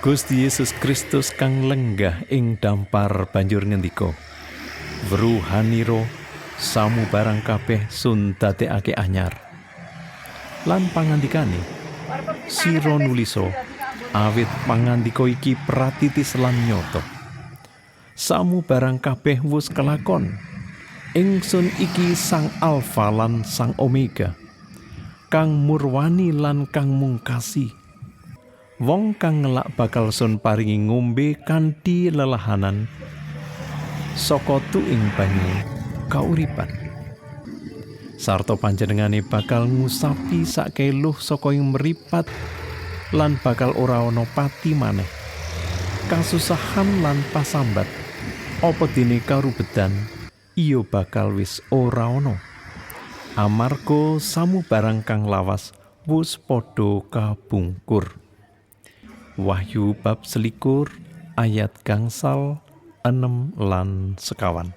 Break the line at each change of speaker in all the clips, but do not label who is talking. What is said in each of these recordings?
Gusti Yesus Kristus kang lenggah ing dampar banjur ngendika, "Wruhaniro samu barang kabeh sun dadekake anyar." Lan pangandikane, "Sira nulisa awit pangandika iki pratitis lan nyata. Samu barang kabeh wis kelakon. Ingsun iki Sang Alfa lan Sang Omega, kang murwani lan kang mungkasi. Wong kang ngelak bakal sun paringi ngombe kanthi lelahanan saka tuing banyu kauripan. Sarta panjenengane bakal ngusapi sakeluh saka ing mripat lan bakal ora ana pati maneh. Kasusahan lan pasambat apa dene karubedan iya bakal wis ora ana. Amarga samu barang kang lawas wis padha kabungkur. Wahyu bab 21 ayat gangsal 6 lan sekawan.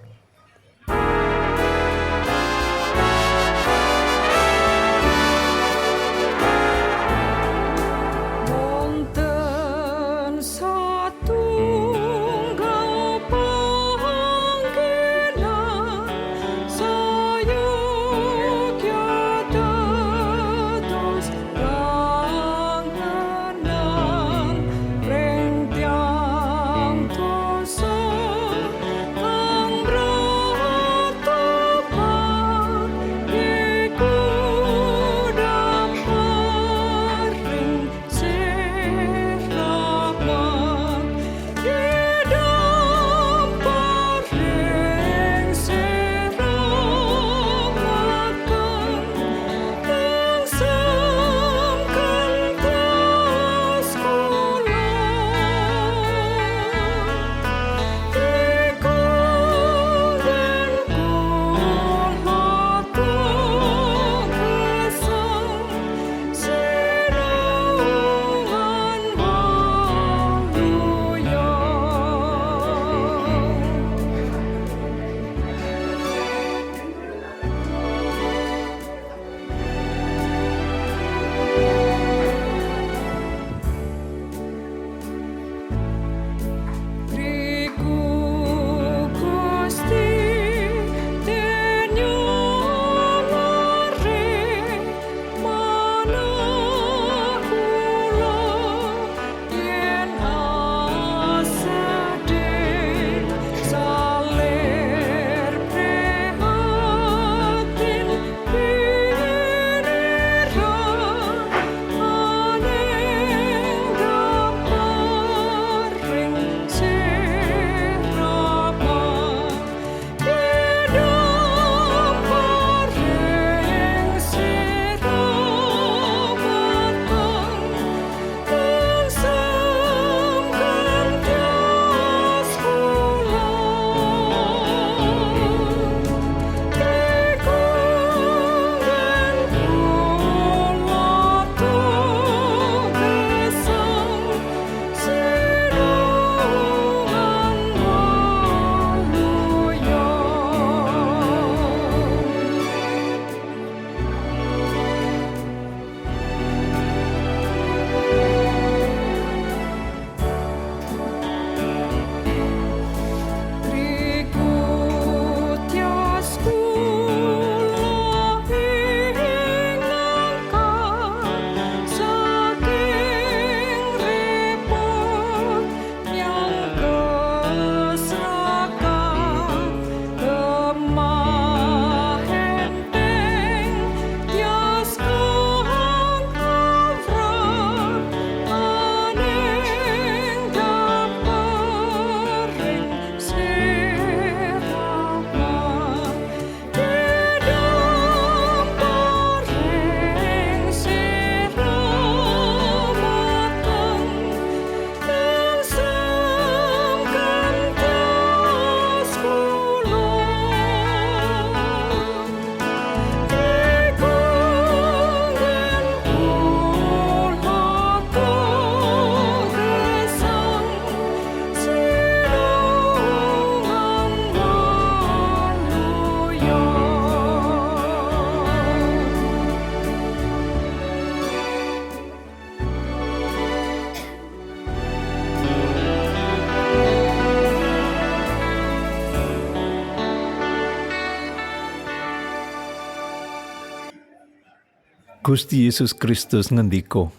Gusti Yesus Kristus ngendika,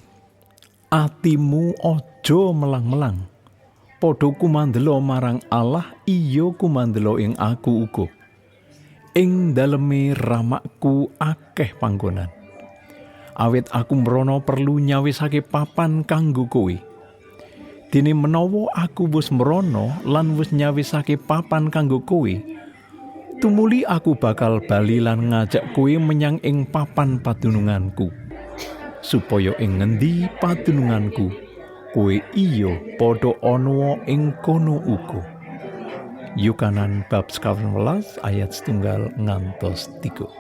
"Atimu aja melang-melang. Padha kumandela marang Allah, iya kumandela ing aku uga. Ing daleme ramakku akeh panggonan. Awit aku mrono perlu nyawisake papan kanggo kowe. Dene menawa aku wis mrono lan wis nyawisake papan kanggo kowe, tumuli aku bakal bali lan ngajak kowe menyang ing papan padununganku, supaya ing ngendi padununganku kowe iya padha ana ing kono uga." Yukanan bab 11 ayat 1 ngantos 3.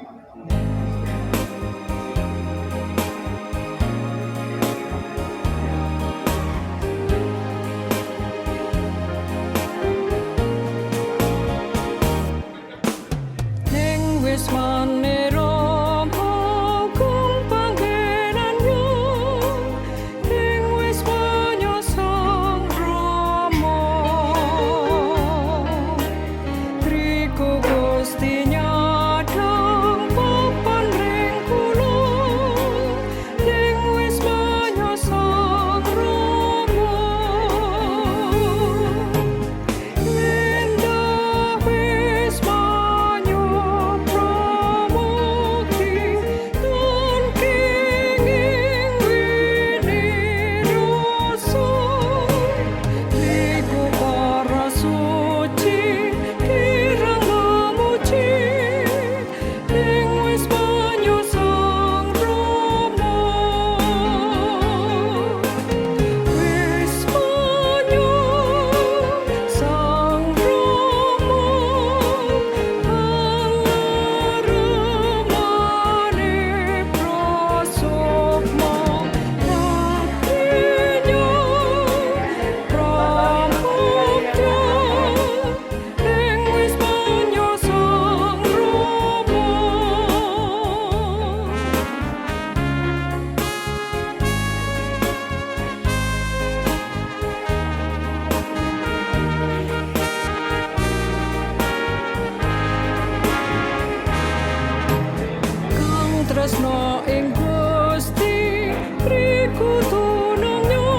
Tresno ing Gusti riku tunungnya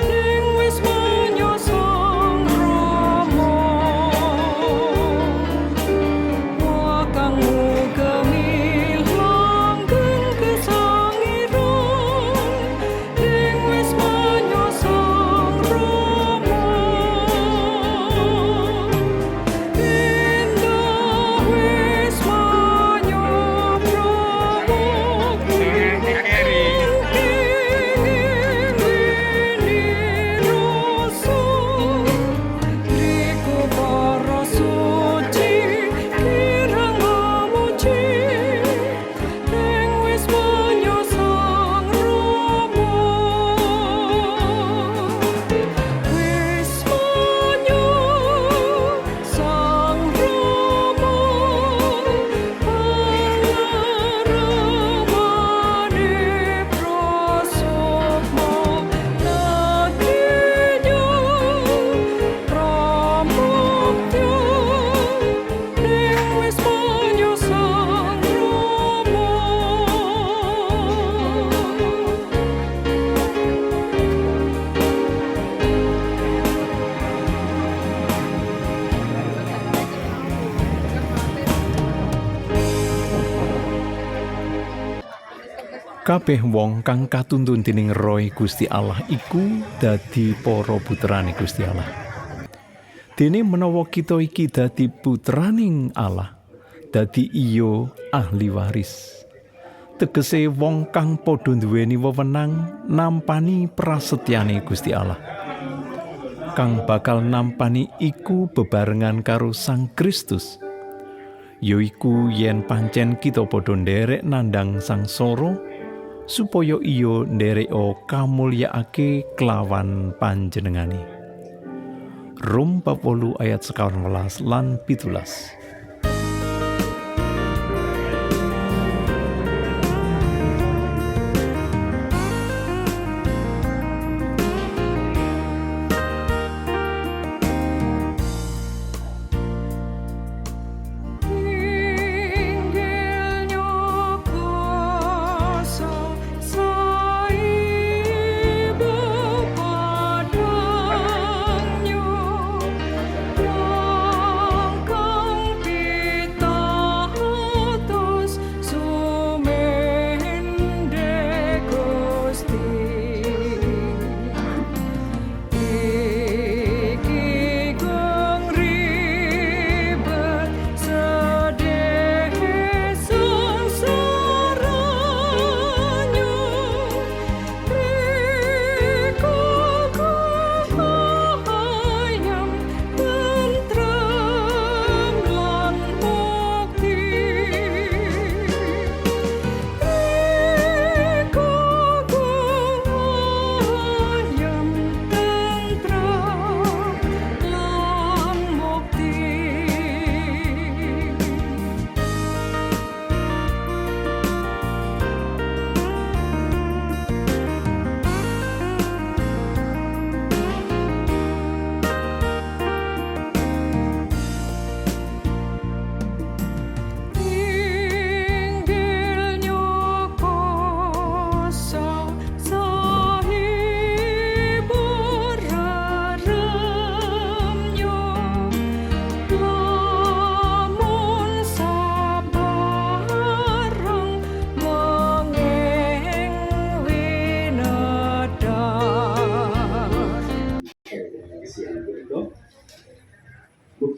ning wis manyosa Rama. Wakangmu gemilang kesangiran ning wis manyosa Rama. Indah wis
Kabeh wong kang katuntun dening Roh Gusti Allah iku dadi para putrane Gusti Allah. Dene menawa kita iki dadi putraning Allah, dadi iya ahli waris. Tegese wong kang padha duweni wewenang nampani prasetyane Gusti Allah. Kang bakal nampani iku bebarengan karo Sang Kristus. Yaiku yen pancen kita padha nderek nandhang sangsara, supaya iya ndereka kamulyaake kelawan panjenengane. Rum 8 ayat 11 lan 17.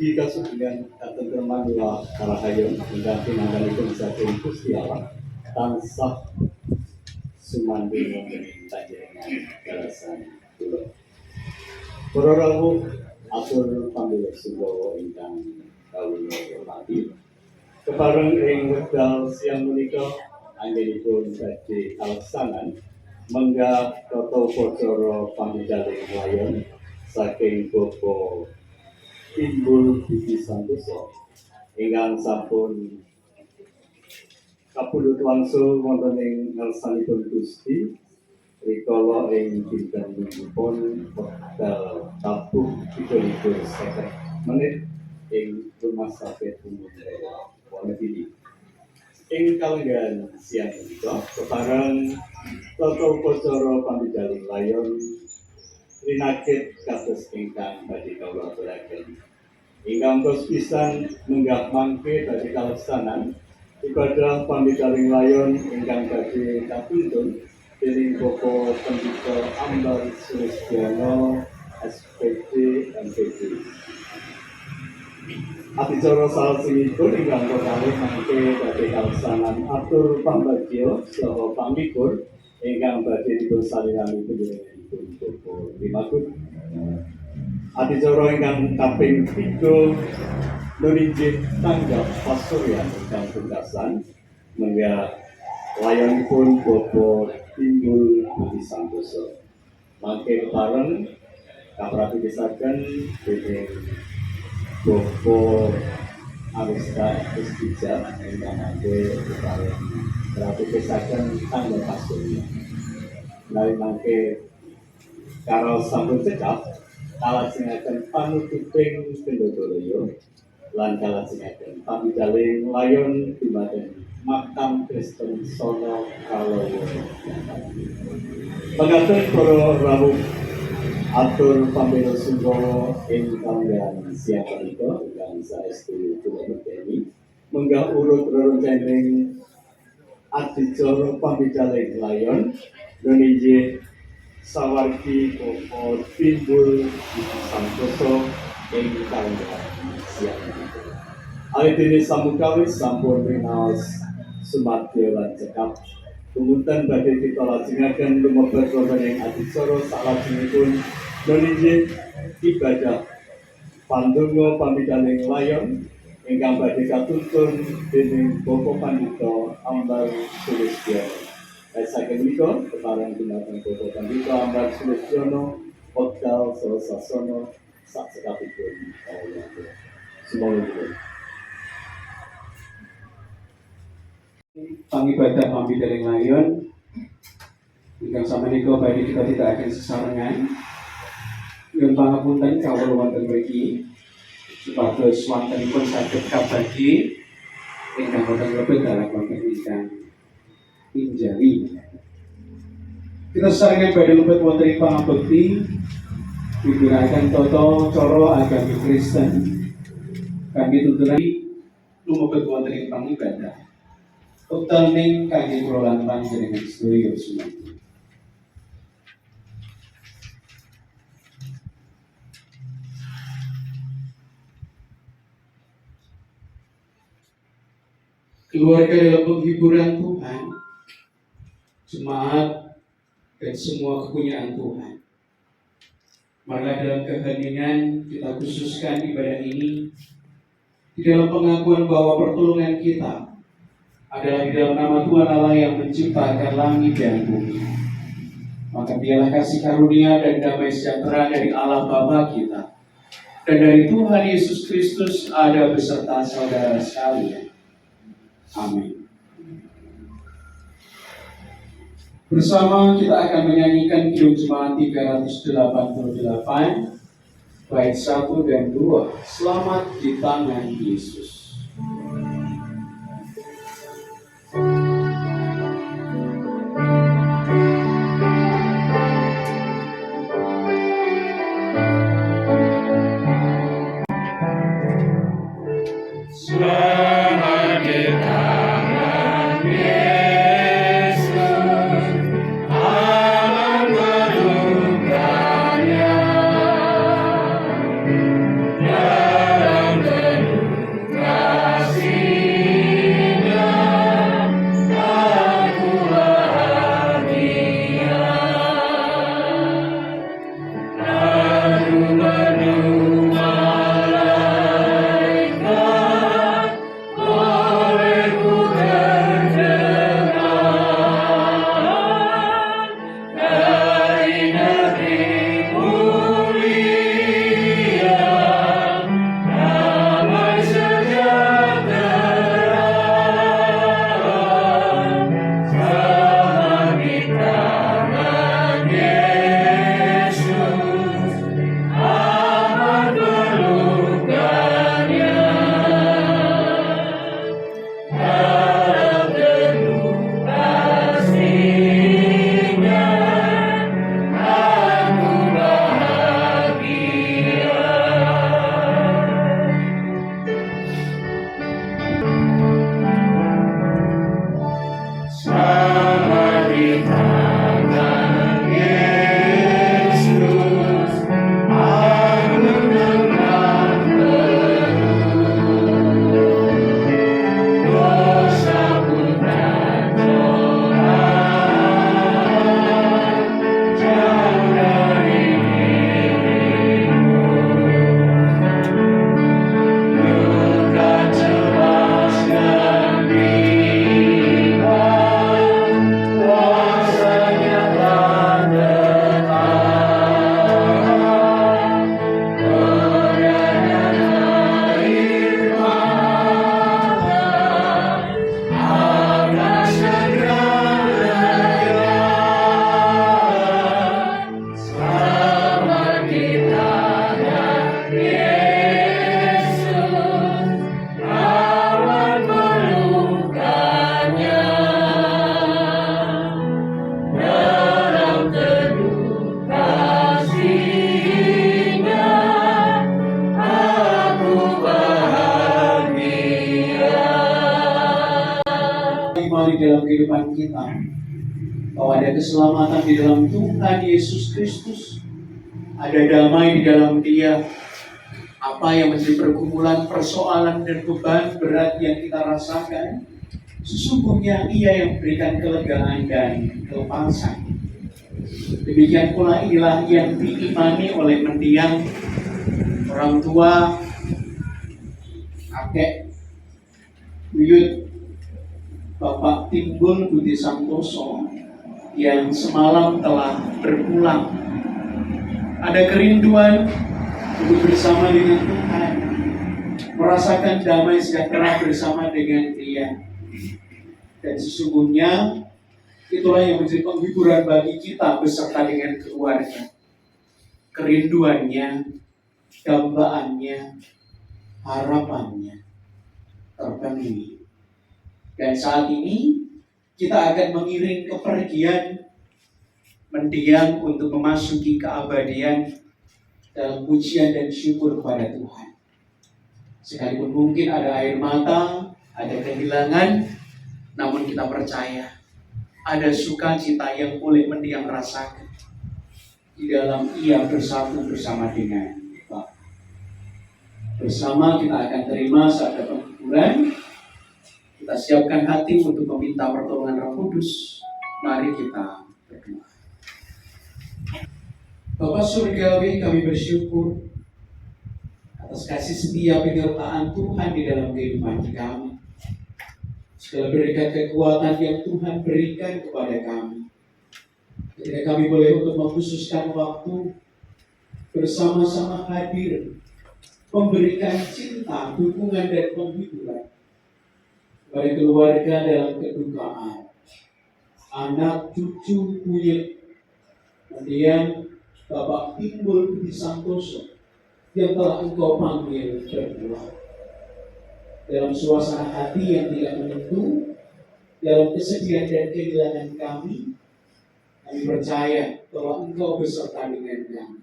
Mugi kasugihan katentraman wa karahayon ingkang pinanggalipun saking Gusti Allah tansah sumandhing wonten ing panjenengan karasan kula. Para rawuh atur pamilih sunggawa ingkang kawula hormati. Kepareng ing wekdal siang menika anggenipun badhe kaleksanan menggah tata upacara pamijaling layon saking Bapak Timbul Budi Santoso ingkang sampun kapundhut wangsul wonten ing ngarsanipun Gusti rikala ing dinten Mingguipun wekdal tabuh 50 menit ing Rumah Sakit Umum Daerah Wonogiri. Ing kalenggan siang menika kepareng tata upacara pamijaling layon rinakit kados ingkang badhe kawula aturaken. Ingkang tos pisan menggah mangke badhe kaleksanan ibadah pamijaling layon ingkang badhe katuntun dening Bapak Pendeta Ambar Sulistyono SPD MPD. Adicara salajengipun ingkang kalih mangke badhe kaleksanan atur pambagya saha pamikir ingkang badhe dipun salirani panjenenganipun Bapak Limakut. Adicara ingkang kaping 3 nuninjih tanggap pasuryan ingkang pungkasan menggah layonipun Bapak Timbul Budi Santoso. Mangke kepareng kaprapisaken dening Bapak Arista Istijab ingkang mangke kepareng kaprapisaken tanggap pasuryan. Menawi mangke karo sampun cekap kalajengaken panutuping Pendodoloyo lan kalajengaken pamijaling layon dumateng makam Kristen Sono Kalowo. Pangaten para rawuh atur pamela sunggawa ing kalenggan siang menika ingkang saestu kula medeni menggah urut rerencening adicara pamijaling layon nuninjih sawargi Bapak Timbul Budi Santoso ing kalenggan siang menika. Awitene samukawis sampun rinaos sumadya lan cekap Kemudian badhe kita lajengaken lumeber wonten ing adicara salajengipun nuninjih ibadah pandonga pamijaling layon ingkang badhe katuntun dening Bapak Pandita Ambar Sulistyono. Saking menika kepareng dumateng Bapak Pandita Ambar Sulistyono wekdal saha sasana sak cekapipun kawula. Semoga
pangibadah pamijaling layon ingkang samenika badhe kita tindakaken sesarengan nyuwun pangapunten kawula wonten mriki supados wontenipun saged kabagi ingkang wonten lebet dalam wonten ingkang injali. Kita sesarengan badhe lebet wonten ing pangabekti pipiraken tata cara agami Kristen kanthi tuntunan lumebet wonten ing pangibadah. Wekdal ning kangge kula lan panjenengan sedaya sumantri. Keluarga dalam penghiburan Tuhan, jemaat dan semua kepunyaan Tuhan. Marilah dalam keheningan kita khususkan ibadah ini di dalam pengakuan bahwa pertolongan kita adalah di dalam nama Tuhan Allah yang menciptakan langit dan bumi. Maka biarlah kasih karunia dan damai sejahtera dari Allah Bapa kita dan dari Tuhan Yesus Kristus ada beserta saudara sekalian. Amin. Bersama kita akan menyanyikan Kidung Jemaat 388 bait 1 dan 2. Selamat di tangan Yesus.
Dalam
dalam kehidupan kita, bahwa ada keselamatan di dalam Tuhan Yesus Kristus, ada damai di dalam Dia. Apa yang menjadi pergumulan, persoalan, dan beban berat yang kita rasakan, sesungguhnya Ia yang memberikan kelegaan dan kelepasan. Demikian pula inilah yang diimani oleh mendiang, orang tua, kakek buyut Bapak Timbul Budi Santoso yang semalam telah berpulang. Ada kerinduan untuk bersama dengan Tuhan, merasakan damai sejahtera bersama dengan Dia. Dan sesungguhnya itulah yang menjadi penghiburan bagi kita beserta dengan keluarga. Kerinduannya, dambaannya, harapannya terpenuhi. Dan saat ini kita akan mengiring kepergian mendiang untuk memasuki keabadian dalam pujian dan syukur kepada Tuhan. Sekalipun mungkin ada air mata, ada kehilangan, namun kita percaya ada sukacita yang boleh mendiang rasakan di dalam Ia bersatu bersama dengan Bapa. Bersama kita akan terima sabda penghiburan. Kita siapkan hati untuk meminta pertolongan Roh Kudus. Mari kita berdoa. Bapa Surgawi, kami bersyukur atas kasih setia penyertaan Tuhan di dalam kehidupan kami. Segala berkat kekuatan yang Tuhan berikan kepada kami. Ketika kami boleh untuk mengkhususkan waktu bersama-sama hadir, memberikan cinta, dukungan, dan penghiburan kepada keluarga dalam kedukaan, anak, cucu, buyut, kemudian Bapak Timbul Budi Santoso yang telah Engkau panggil berpulang. Dalam suasana hati yang tidak menentu, dalam kesedihan dan kehilangan kami percaya bahwa Engkau beserta dengan kami.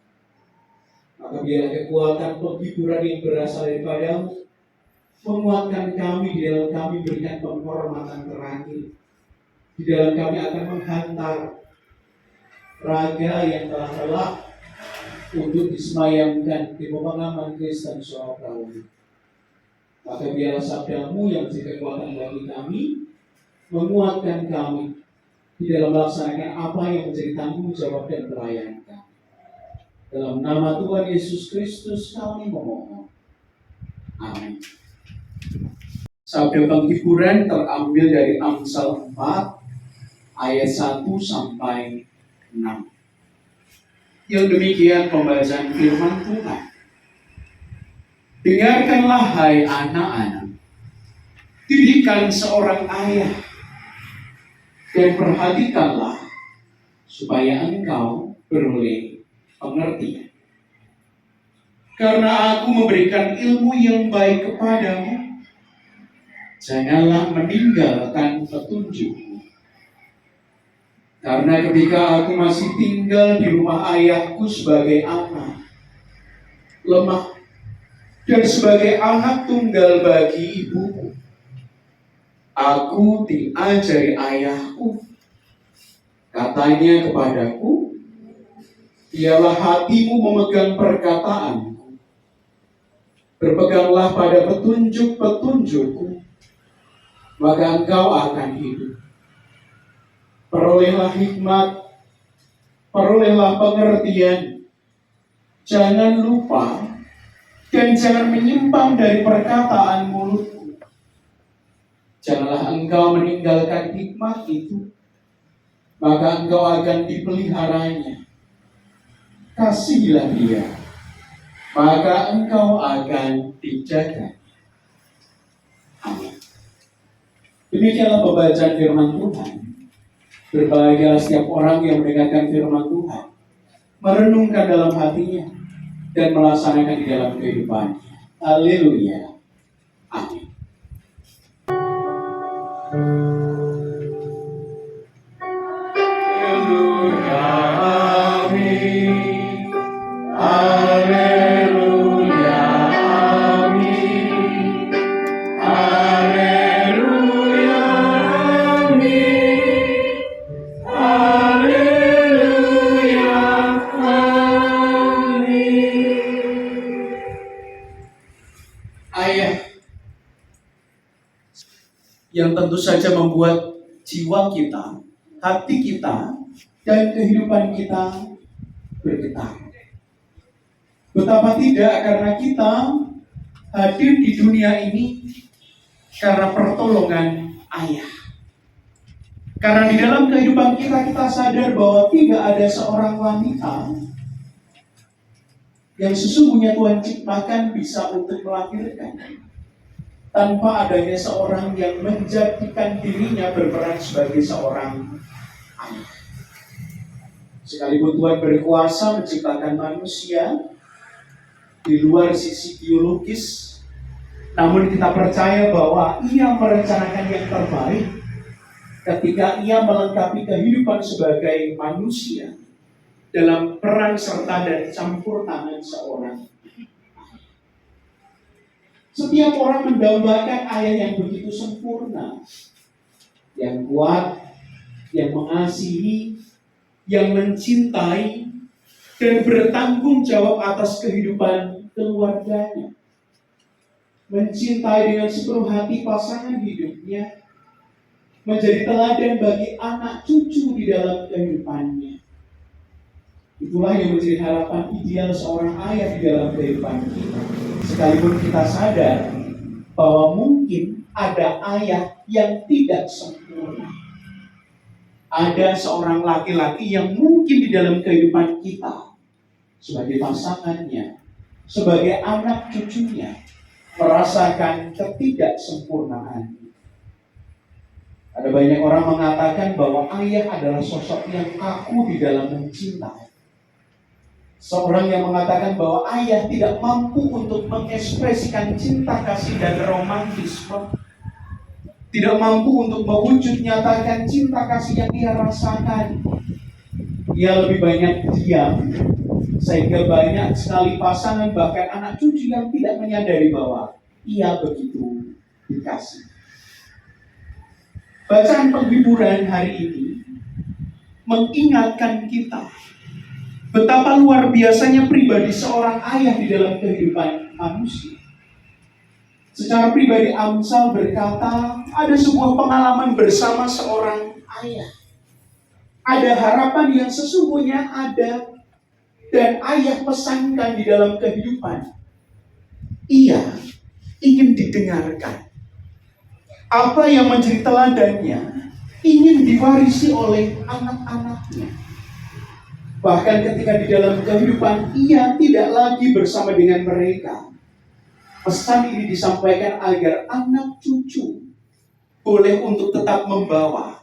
Maka biarlah kekuatan penghiburan yang berasal daripada-Mu menguatkan kami di dalam kami berikan penghormatan terakhir. Di dalam kami akan menghantar raga yang telah lelah untuk disemayamkan di pemakaman Kristen Surabaya. Maka biarlah sabda-Mu yang menjadi kekuatan bagi kami, menguatkan kami di dalam melaksanakan apa yang menjadi tanggung jawab dan pelayanan kami. Dalam nama Tuhan Yesus Kristus kami memohon. Amin. Sabda penghiburan terambil dari Amsal 4 ayat 1 sampai 6. Yang demikian pembacaan firman Tuhan. Dengarkanlah hai anak-anak, didikan seorang ayah, dan perhatikanlah supaya engkau beroleh pengertian. Karena aku memberikan ilmu yang baik kepadamu, janganlah meninggalkan petunjukku. Karena ketika aku masih tinggal di rumah ayahku sebagai anak, lemah, dan sebagai anak tunggal bagi ibuku, aku diajari ayahku. Katanya kepadaku, biarlah hatimu memegang perkataanku, berpeganglah pada petunjuk-petunjukku, maka engkau akan hidup. Perolehlah hikmat, perolehlah pengertian, jangan lupa dan jangan menyimpang dari perkataan mulutku. Janganlah engkau meninggalkan hikmat itu, maka engkau akan dipeliharanya. Kasihilah dia, maka engkau akan dijaga. Amin. Demikianlah pembacaan firman Tuhan. Berbahagialah setiap orang yang mendengarkan firman Tuhan, merenungkan dalam hatinya, dan melaksanakan di dalam kehidupannya. Haleluya. Amin. Haleluya. Amin. Haleluya. Amin. Haleluya. Amin. yang tentu saja membuat jiwa kita, hati kita, dan kehidupan kita bergetar. Betapa tidak, karena kita hadir di dunia ini karena pertolongan Ayah. Karena di dalam kehidupan kita sadar bahwa tidak ada seorang wanita yang sesungguhnya Tuhan ciptakan bisa untuk melahirkan tanpa adanya seorang yang menjadikan dirinya berperan sebagai seorang ayah. Sekalipun Tuhan berkuasa menciptakan manusia di luar sisi biologis, namun kita percaya bahwa Ia merencanakan yang terbaik ketika Ia melengkapi kehidupan sebagai manusia dalam peran serta dan campur tangan seorang. Setiap orang mendambakan ayah yang begitu sempurna, yang kuat, yang mengasihi, yang mencintai, dan bertanggung jawab atas kehidupan keluarganya. Mencintai dengan sepenuh hati pasangan hidupnya, menjadi teladan bagi anak cucu di dalam kehidupannya. Itulah yang menjadi harapan ideal seorang ayah di dalam kehidupan kita. Sekalipun kita sadar bahwa mungkin ada ayah yang tidak sempurna. Ada seorang laki-laki yang mungkin di dalam kehidupan kita, sebagai pasangannya, sebagai anak cucunya, merasakan ketidaksempurnaan. Ada banyak orang mengatakan bahwa ayah adalah sosok yang kaku di dalam mencintai. Seorang yang mengatakan bahwa ayah tidak mampu untuk mengekspresikan cinta kasih dan romantisme, tidak mampu untuk mewujud nyatakan cinta kasih yang ia rasakan. Ia lebih banyak diam, sehingga banyak sekali pasangan bahkan anak cucu yang tidak menyadari bahwa ia begitu dikasih. Bacaan penghiburan hari ini mengingatkan kita betapa luar biasanya pribadi seorang ayah di dalam kehidupan manusia. Secara pribadi Amsal berkata, ada sebuah pengalaman bersama seorang ayah. Ada harapan yang sesungguhnya ada dan ayah pesankan di dalam kehidupan. Ia ingin didengarkan. Apa yang menjadi teladannya ingin diwarisi oleh anak-anaknya. Bahkan ketika di dalam kehidupan ia tidak lagi bersama dengan mereka, pesan ini disampaikan agar anak cucu boleh untuk tetap membawa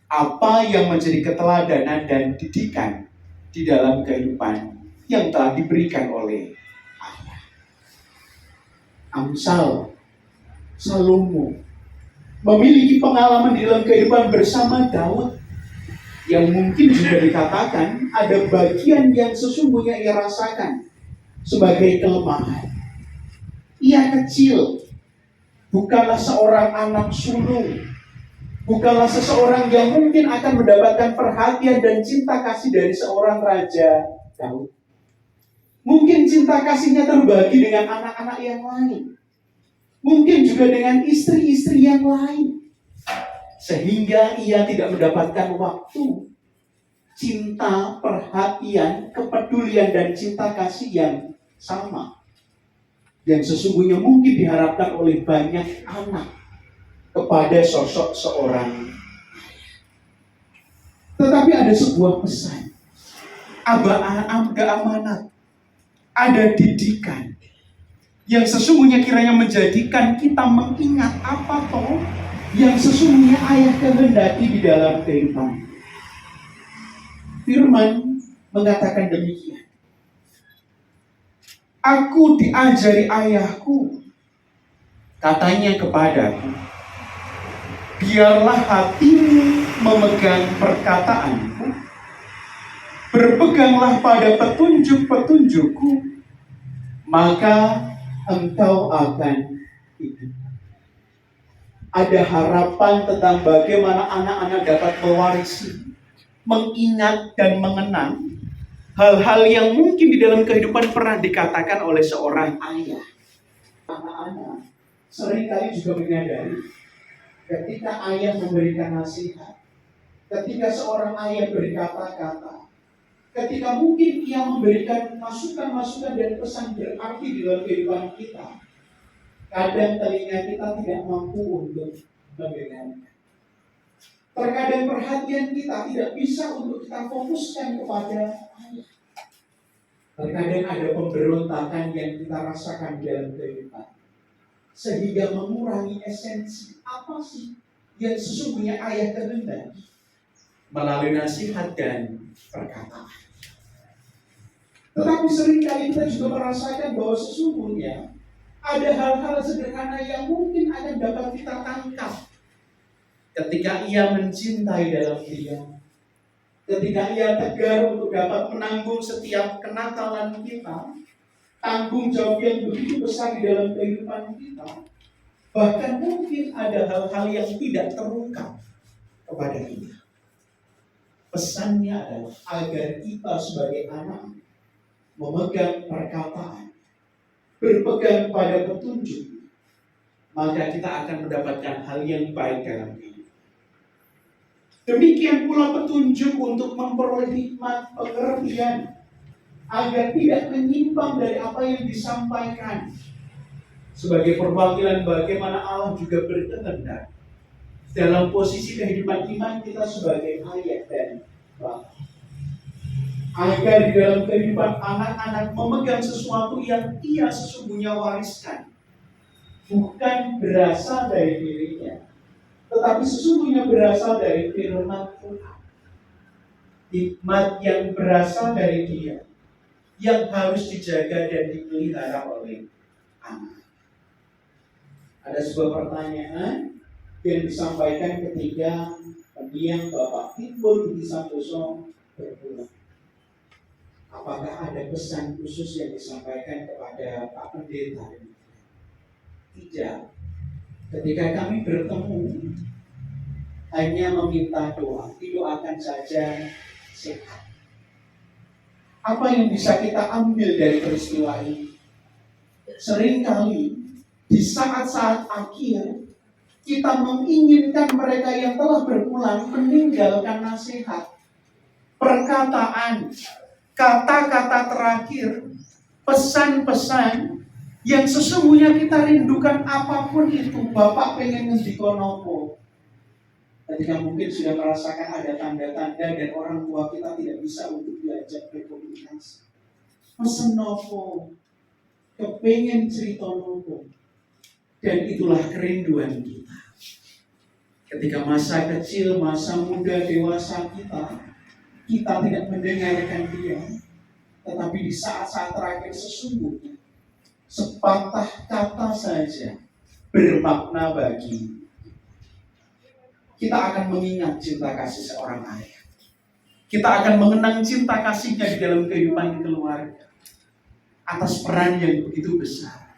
apa yang menjadi keteladanan dan didikan di dalam kehidupan yang telah diberikan oleh ayah. Amsal, Salomo memiliki pengalaman di dalam kehidupan bersama Daud, yang mungkin juga dikatakan ada bagian yang sesungguhnya ia rasakan sebagai kelemahan. Ia kecil, bukanlah seorang anak sulung, bukanlah seseorang yang mungkin akan mendapatkan perhatian dan cinta kasih dari seorang raja Daud. Mungkin cinta kasihnya terbagi dengan anak-anak yang lain, mungkin juga dengan istri-istri yang lain. Sehingga ia tidak mendapatkan waktu, cinta, perhatian, kepedulian, dan cinta kasih yang sama yang sesungguhnya mungkin diharapkan oleh banyak anak kepada sosok seorang. Tetapi ada sebuah pesan, ada amanat, ada didikan yang sesungguhnya kiranya menjadikan kita mengingat apa toh yang sesungguhnya ayah kehendaki di dalam kehidupan. Firman mengatakan demikian. Aku diajari ayahku, katanya kepadaku, biarlah hatimu memegang perkataanku, berpeganglah pada petunjuk-petunjukku, maka engkau akan hidup. Ada harapan tentang bagaimana anak-anak dapat mewarisi, mengingat dan mengenang hal-hal yang mungkin di dalam kehidupan pernah dikatakan oleh seorang ayah. Anak-anak seringkali juga menyadari ketika ayah memberikan nasihat, ketika seorang ayah berkata-kata, ketika mungkin ia memberikan masukan-masukan dan pesan berarti di dalam kehidupan kita, kadang telinga kita tidak mampu untuk mendengarkan. Terkadang perhatian kita tidak bisa untuk kita fokuskan kepada ayah. Terkadang ada pemberontakan yang kita rasakan dalam kehidupan, sehingga mengurangi esensi apa sih yang sesungguhnya ayah kehendaki melalui nasihat dan perkataan. Tetapi seringkali kita juga merasakan bahwa sesungguhnya ada hal-hal sederhana yang mungkin akan dapat kita tangkap ketika ia mencintai dalam diam, ketika ia tegar untuk dapat menanggung setiap kenakalan kita, tanggung jawab yang begitu besar di dalam kehidupan kita. Bahkan mungkin ada hal-hal yang tidak terungkap kepada kita. Pesannya adalah agar kita sebagai anak memegang perkataan, berpegang pada petunjuk, maka kita akan mendapatkan hal yang baik dalam hidup. Demikian pula petunjuk untuk memperoleh hikmat pengertian, agar tidak menyimpang dari apa yang disampaikan, sebagai perwakilan bagaimana Allah juga berkehendak dalam posisi kehidupan iman kita sebagai ayah dan bapak, agar di dalam kehidupan anak-anak memegang sesuatu yang ia sesungguhnya wariskan, bukan berasal dari dirinya, tetapi sesungguhnya berasal dari firman Tuhan. Hikmat yang berasal dari Dia, yang harus dijaga dan dipelihara oleh anak. Ada sebuah pertanyaan yang disampaikan ketika pendiam Bapak Timbul Budi Santoso berpulang. Apakah ada pesan khusus yang disampaikan kepada Pak Pendeta? Tidak. Ketika kami bertemu, hanya meminta doa, didoakan saja sehat. Apa yang bisa kita ambil dari peristiwa ini? Seringkali di saat-saat akhir kita menginginkan mereka yang telah berpulang meninggalkan nasihat, perkataan, kata-kata terakhir, pesan-pesan yang sesungguhnya kita rindukan. Apapun itu, Bapak pengen ngendikonopo. Ketika mungkin sudah merasakan ada tanda-tanda dan orang tua kita tidak bisa untuk diajak berkomunikasi. Pesen nopo, kepengen cerita nopo. Dan itulah kerinduan kita. Ketika masa kecil, masa muda, dewasa kita tidak mendengarkan Dia. Tetapi di saat-saat terakhir sesungguhnya, sepatah kata saja bermakna bagi kita akan mengingat cinta kasih seorang ayah. Kita akan mengenang cinta kasihnya di dalam kehidupan keluarga. Atas peran yang begitu besar.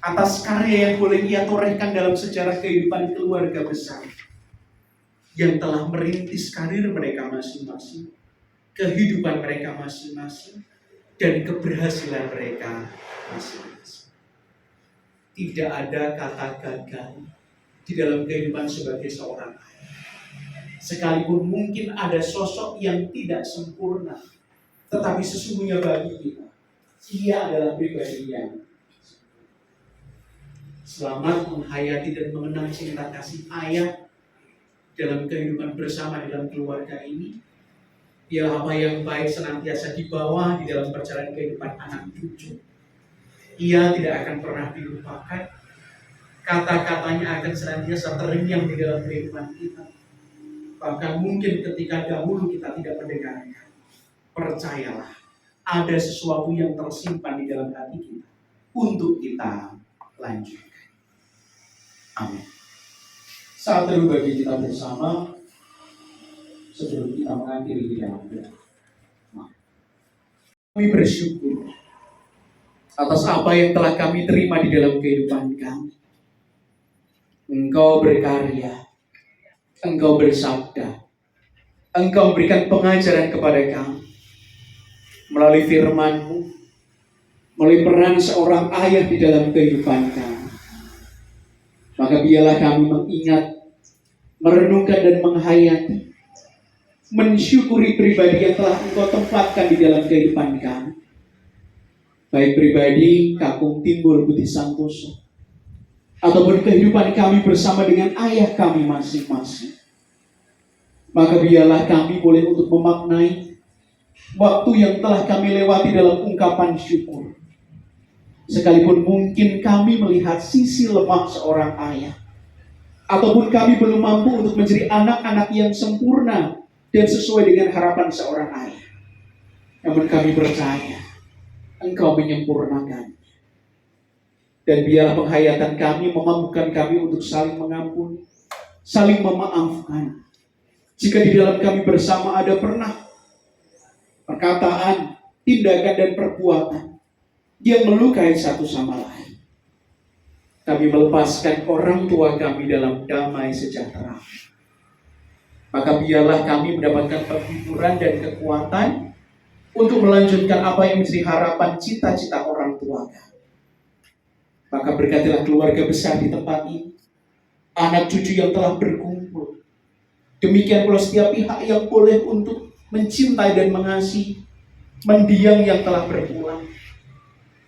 Atas karya yang boleh ia torehkan dalam sejarah kehidupan keluarga besar. Yang telah merintis karir mereka masing-masing. Kehidupan mereka masing-masing. Dan keberhasilan mereka masing-masing. Tidak ada kata gagal di dalam kehidupan sebagai seorang ayah. Sekalipun mungkin ada sosok yang tidak sempurna, tetapi sesungguhnya bagi kita, ia adalah pribadi yang selamat menghayati dan mengenang cinta kasih ayah dalam kehidupan bersama dalam keluarga ini. Biar apa yang baik senantiasa dibawa di dalam perjalanan kehidupan anak cucu. Ia tidak akan pernah dilupakan. Kata-katanya akan senantiasa terngiang di dalam kehidupan kita. Bahkan mungkin ketika dahulu kita tidak mendengarkan, percayalah, ada sesuatu yang tersimpan di dalam hati kita untuk kita lanjutkan. Amin. Saat teduh bagi kita bersama sebelum kita mengakhiri di dalam doa. Kami bersyukur atas apa yang telah kami terima di dalam kehidupan kami. Engkau berkarya, Engkau bersabda, Engkau memberikan pengajaran kepada kami melalui firman-Mu, melalui peran seorang ayah di dalam kehidupan kami. Maka biarlah kami mengingat merenungkan dan menghayati, mensyukuri pribadi yang telah Engkau tempatkan di dalam kehidupan kami. Baik pribadi Kakung Timbul Budi Santoso, ataupun kehidupan kami bersama dengan ayah kami masing-masing. Maka biarlah kami boleh untuk memaknai waktu yang telah kami lewati dalam ungkapan syukur. Sekalipun mungkin kami melihat sisi lemah seorang ayah, ataupun kami belum mampu untuk menjadi anak-anak yang sempurna dan sesuai dengan harapan seorang ayah. Namun kami percaya Engkau menyempurnakan. Dan biarlah penghayatan kami memampukan kami untuk saling mengampuni, saling memaafkan. Jika di dalam kami bersama ada pernah perkataan, tindakan, dan perbuatan yang melukai satu sama lain, kami melepaskan orang tua kami dalam damai sejahtera. Maka biarlah kami mendapatkan penghiburan dan kekuatan untuk melanjutkan apa yang menjadi harapan cita-cita orang tua kami. Maka berkatilah keluarga besar di tempat ini, anak cucu yang telah berkumpul. Demikian pula setiap pihak yang boleh untuk mencintai dan mengasihi mendiang yang telah berpulang,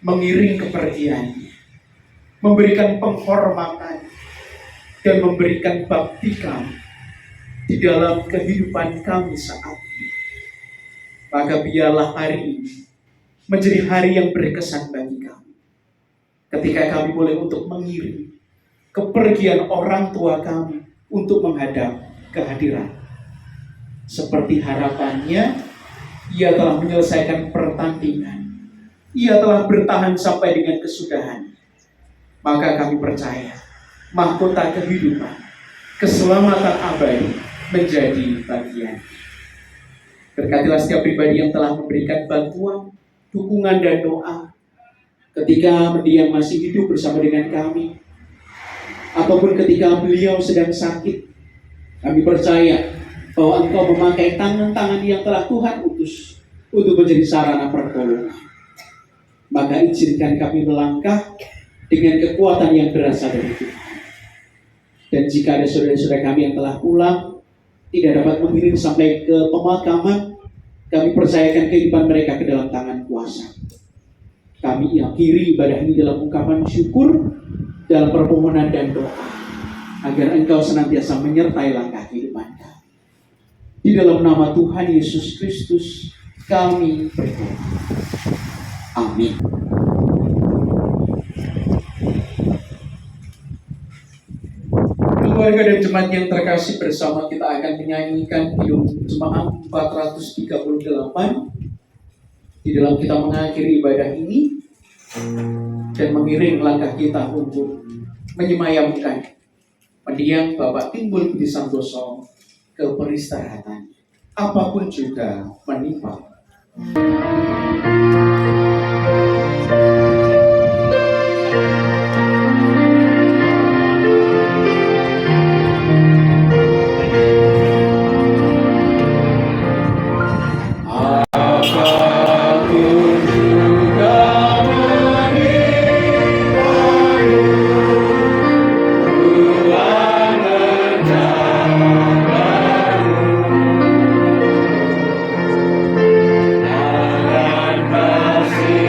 mengiring kepergiannya, memberikan penghormatan dan memberikan bakti kami di dalam kehidupan kami saat ini. Maka biarlah hari ini menjadi hari yang berkesan bagi kami, ketika kami boleh untuk mengiring kepergian orang tua kami untuk menghadap kehadiran. Seperti harapannya, ia telah menyelesaikan pertandingan, ia telah bertahan sampai dengan kesudahan. Maka kami percaya mahkota kehidupan, keselamatan abadi menjadi bagian. Berkatilah setiap pribadi yang telah memberikan bantuan, dukungan, dan doa ketika mendiang masih hidup bersama dengan kami, ataupun ketika beliau sedang sakit. Kami percaya bahwa Engkau memakai tangan-tangan yang telah Tuhan utus untuk menjadi sarana pertolongan. Maka izinkan kami melangkah dengan kekuatan yang berasal dari Tuhan. Dan jika ada saudara-saudara kami yang telah pulang, tidak dapat mengirim sampai ke pemakaman, kami percayakan kehidupan mereka ke dalam tangan kuasa. Kami akhiri ibadah ini dalam ungkapan syukur, dalam permohonan dan doa, agar Engkau senantiasa menyertai langkah kehidupan kami. Di dalam nama Tuhan Yesus Kristus kami berdoa. Amin. Keluarga dan jemaat yang terkasih, bersama kita akan menyanyikan Kidung Jemaat 438. Di dalam kita mengakhiri ibadah ini dan mengiring langkah kita untuk menyemayamkan mendiang Bapak Timbul Budi Santoso ke peristirahatan, apapun juga menimpa.
Kasih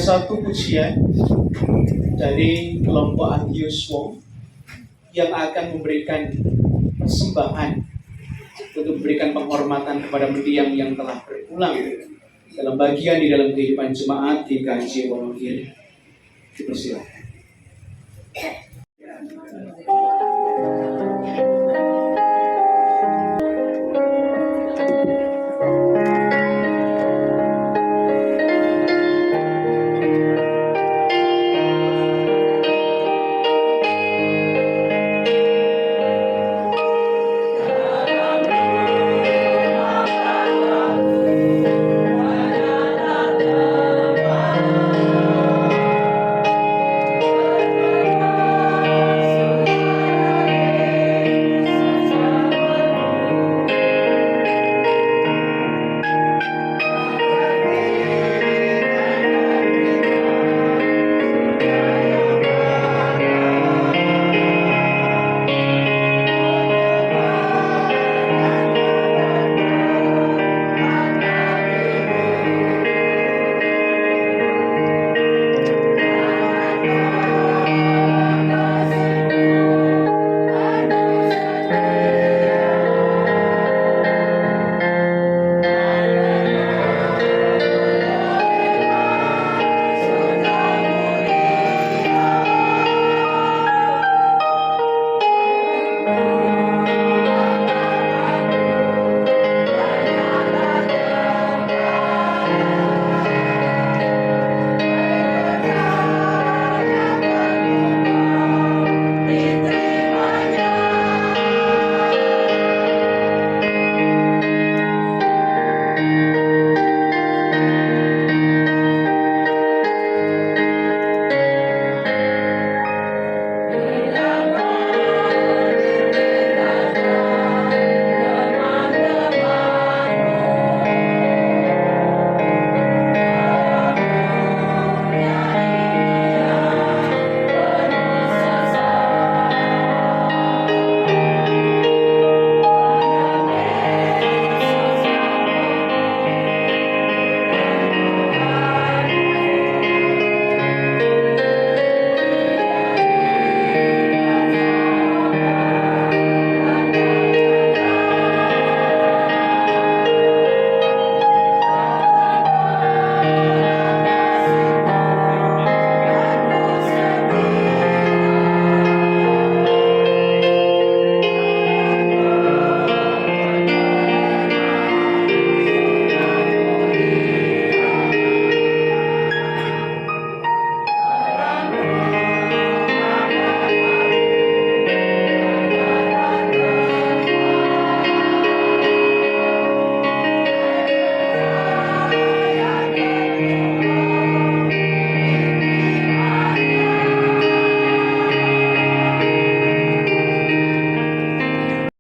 satu pujian dari kelompok Agius Wong yang akan memberikan persembahan untuk memberikan penghormatan kepada mendiang yang telah berpulang dalam bagian di dalam kehidupan jemaat di KJ Wonogiri. Dipersilakan.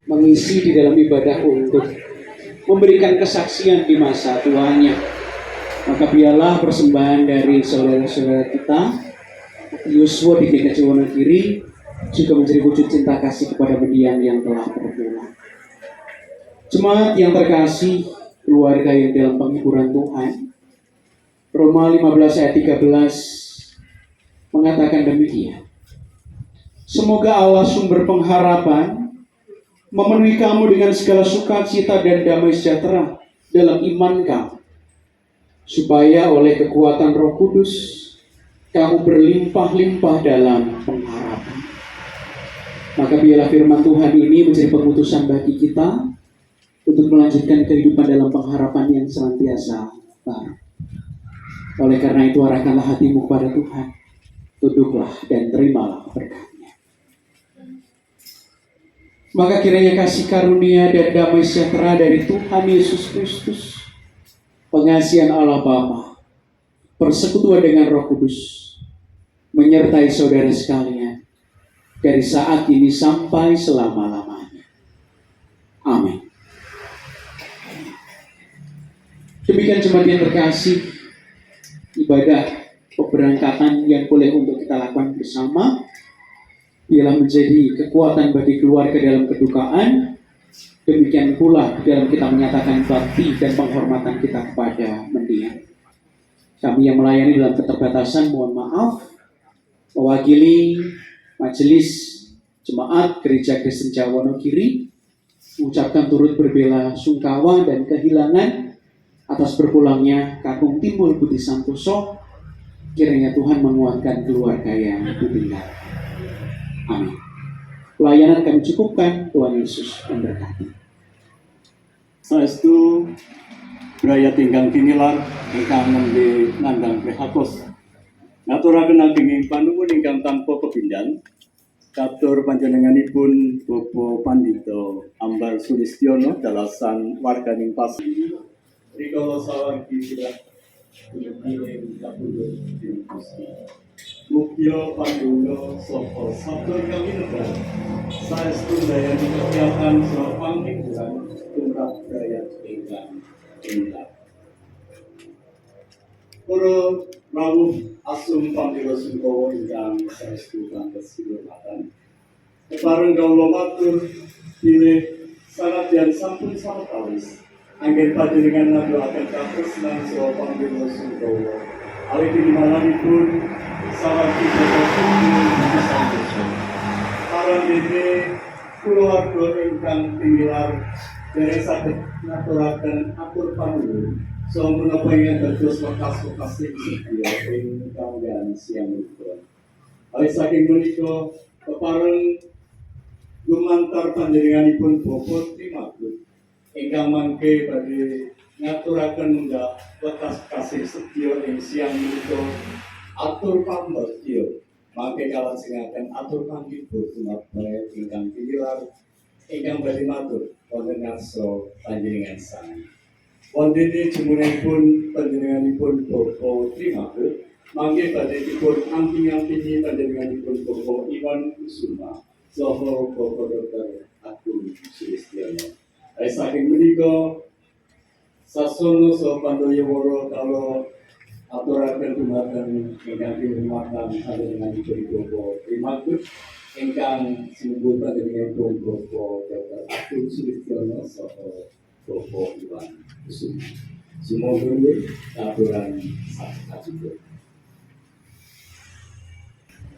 Mengisi di dalam ibadah untuk memberikan kesaksian di masa tuanya. Maka biarlah persembahan dari saudara-saudara kita Yuswo di GKJ Wonogiri juga menjadi wujud cinta kasih kepada mendiang yang telah berpulang. Jemaat yang terkasih, keluarga yang dalam penghiburan Tuhan, Roma 15 ayat 13 mengatakan demikian. Semoga Allah sumber pengharapan memenuhi kamu dengan segala sukacita dan damai sejahtera dalam iman kamu, supaya oleh kekuatan Roh Kudus kamu berlimpah-limpah dalam pengharapan. Maka biarlah firman Tuhan ini menjadi pengutusan bagi kita untuk melanjutkan kehidupan dalam pengharapan yang senantiasa baru. Oleh karena itu arahkanlah hatimu kepada Tuhan, tunduklah dan terimalah berkat-Nya. Maka kiranya kasih karunia dan damai sejahtera dari Tuhan Yesus Kristus, pengasihan Allah Bapa, persekutuan dengan Roh Kudus, menyertai saudara sekalian dari saat ini sampai selama-lamanya. Amin. Demikian jemaat yang terkasih, ibadah pemberangkatan yang boleh untuk kita lakukan bersama ialah menjadi kekuatan bagi keluarga dalam kedukaan. Demikian pula dalam kita menyatakan bakti dan penghormatan kita kepada mendiang. Kami yang melayani dalam keterbatasan mohon maaf. Mewakili Majelis Jemaat Gereja Kristen Jawa Wonogiri mengucapkan turut berbela sungkawa dan kehilangan atas berpulangnya Kakung Timbul Budi Santoso. Kiranya Tuhan menguatkan keluarga yang ditinggal. Amin. Pelayanan kami cukupkan. Tuhan Yesus memberkati.
Saestu Braya tinggang tinilar ingkang nembe nandang prihatos. Ngaturaken ageng panuwun ingkang tanpa pepindhan katur panjenenganipun Bapak Pandhita Ambar Sulistiono dalasan warganing Pasir. Rikala sawargi sirah pilih kapundhut dening Gusti. Mugia pandonga saka sabda kami nebar. Saestu dayani kegiatan saha panghiburan tumrap daya ingkang indah. Para rawuh asung pamira sungkawa ingkang saestu kantos kinurmatan. Kepareng kawula matur bilih sanadyan sampun sawetawis anggen panjenengan nandhakaken katresnan saha pamira sungkawa. Awit dimanapun sawargi Bapak Santoso. Parandene kulawarga ingkang tinilar dereng saged ngaturaken atur panuwun saha menapa ingkang dados wekas-wekas sedaya ing kanggan siang menika. Awit saking menika kepareng lumantar panjenenganipun Bapak Trimagus ingkang mangke badhe ngaturaken munggah wekas kasih sedya ing siang menika atur pambekti mangke kalajengaken atur panghibur dumateng ingkang tinilar ingkang badhe matur wonten ngarsa panjenengan sami. Wonten jumenengipun panjenenganipun Bapak Trimagus mangke badhe dipun amping-ampingi panjenenganipun Bapak Iwan Kusuma saha Bapak Dr. Agung Sulistiono. Saking menika sasono saha pandhayawara kala aturaken dumateng ingkang kinurmatan panjenenganipun Bapak Trimagus ingkang sinebut panjenenganipun Bapak Dr. Agung Sulistiono saha Bapak Iwan Kusuma. Sumangga aturan sakajengipun.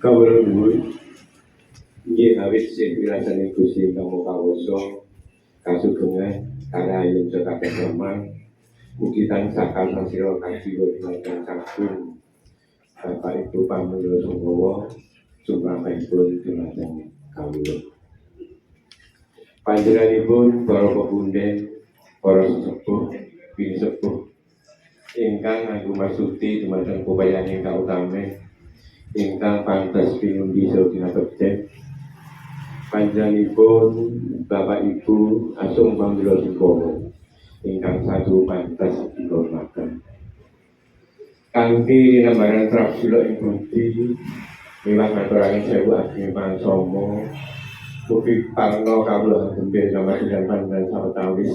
Kawula nuwun inggih awit sing pirasane Gusti Kamo Kawasa kasugengan karayun sakabeh remang mugi tansah kalsasira kajiwa ingkang sagung Bapak Ibu Pamila Sungkawa sumrambahipun dumateng kawula. Panjenenganipun para pepunden, para sesepuh, binisepuh ingkang nganggo maksudi dumateng pepayaning kautame ingkang pantes pinundi saha bekten. Panjenenganipun Bapak Ibu asung pamila sungkawa ingkang satu pantes dihormaten. Kanthi lembaran trapsila ing budi miwah ngaturaken sewu ageng pangsama mugi parna kawula gembir kamajuan panjenengan sawetawis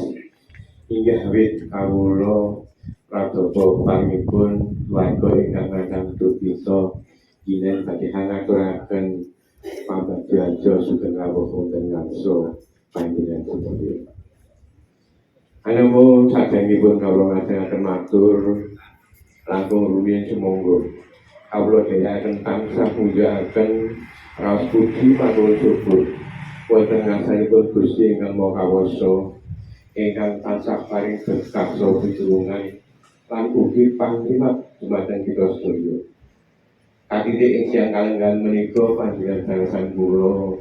inggih awit kawula pradapa pangipun warga ingkang ngandhang bisa ginen badhe ngaturaken pambagyaja sugeng rawuh wonten ngarsa panjenengan sedaya. Anamung sadèrèngipun kawula ngajengaken matur langkung rumiyin sumangga kawula dherekaken tansah mulyakaken raos puji panuwun syukur wonten ngarsanipun Gusti ingkang Maha Kawasa ingkang tansah paring berkah saha pitulungan lan ugi pangrimat dumateng kita sedaya. Katitik ing siang kalenggan menika panjenengan dalasan kula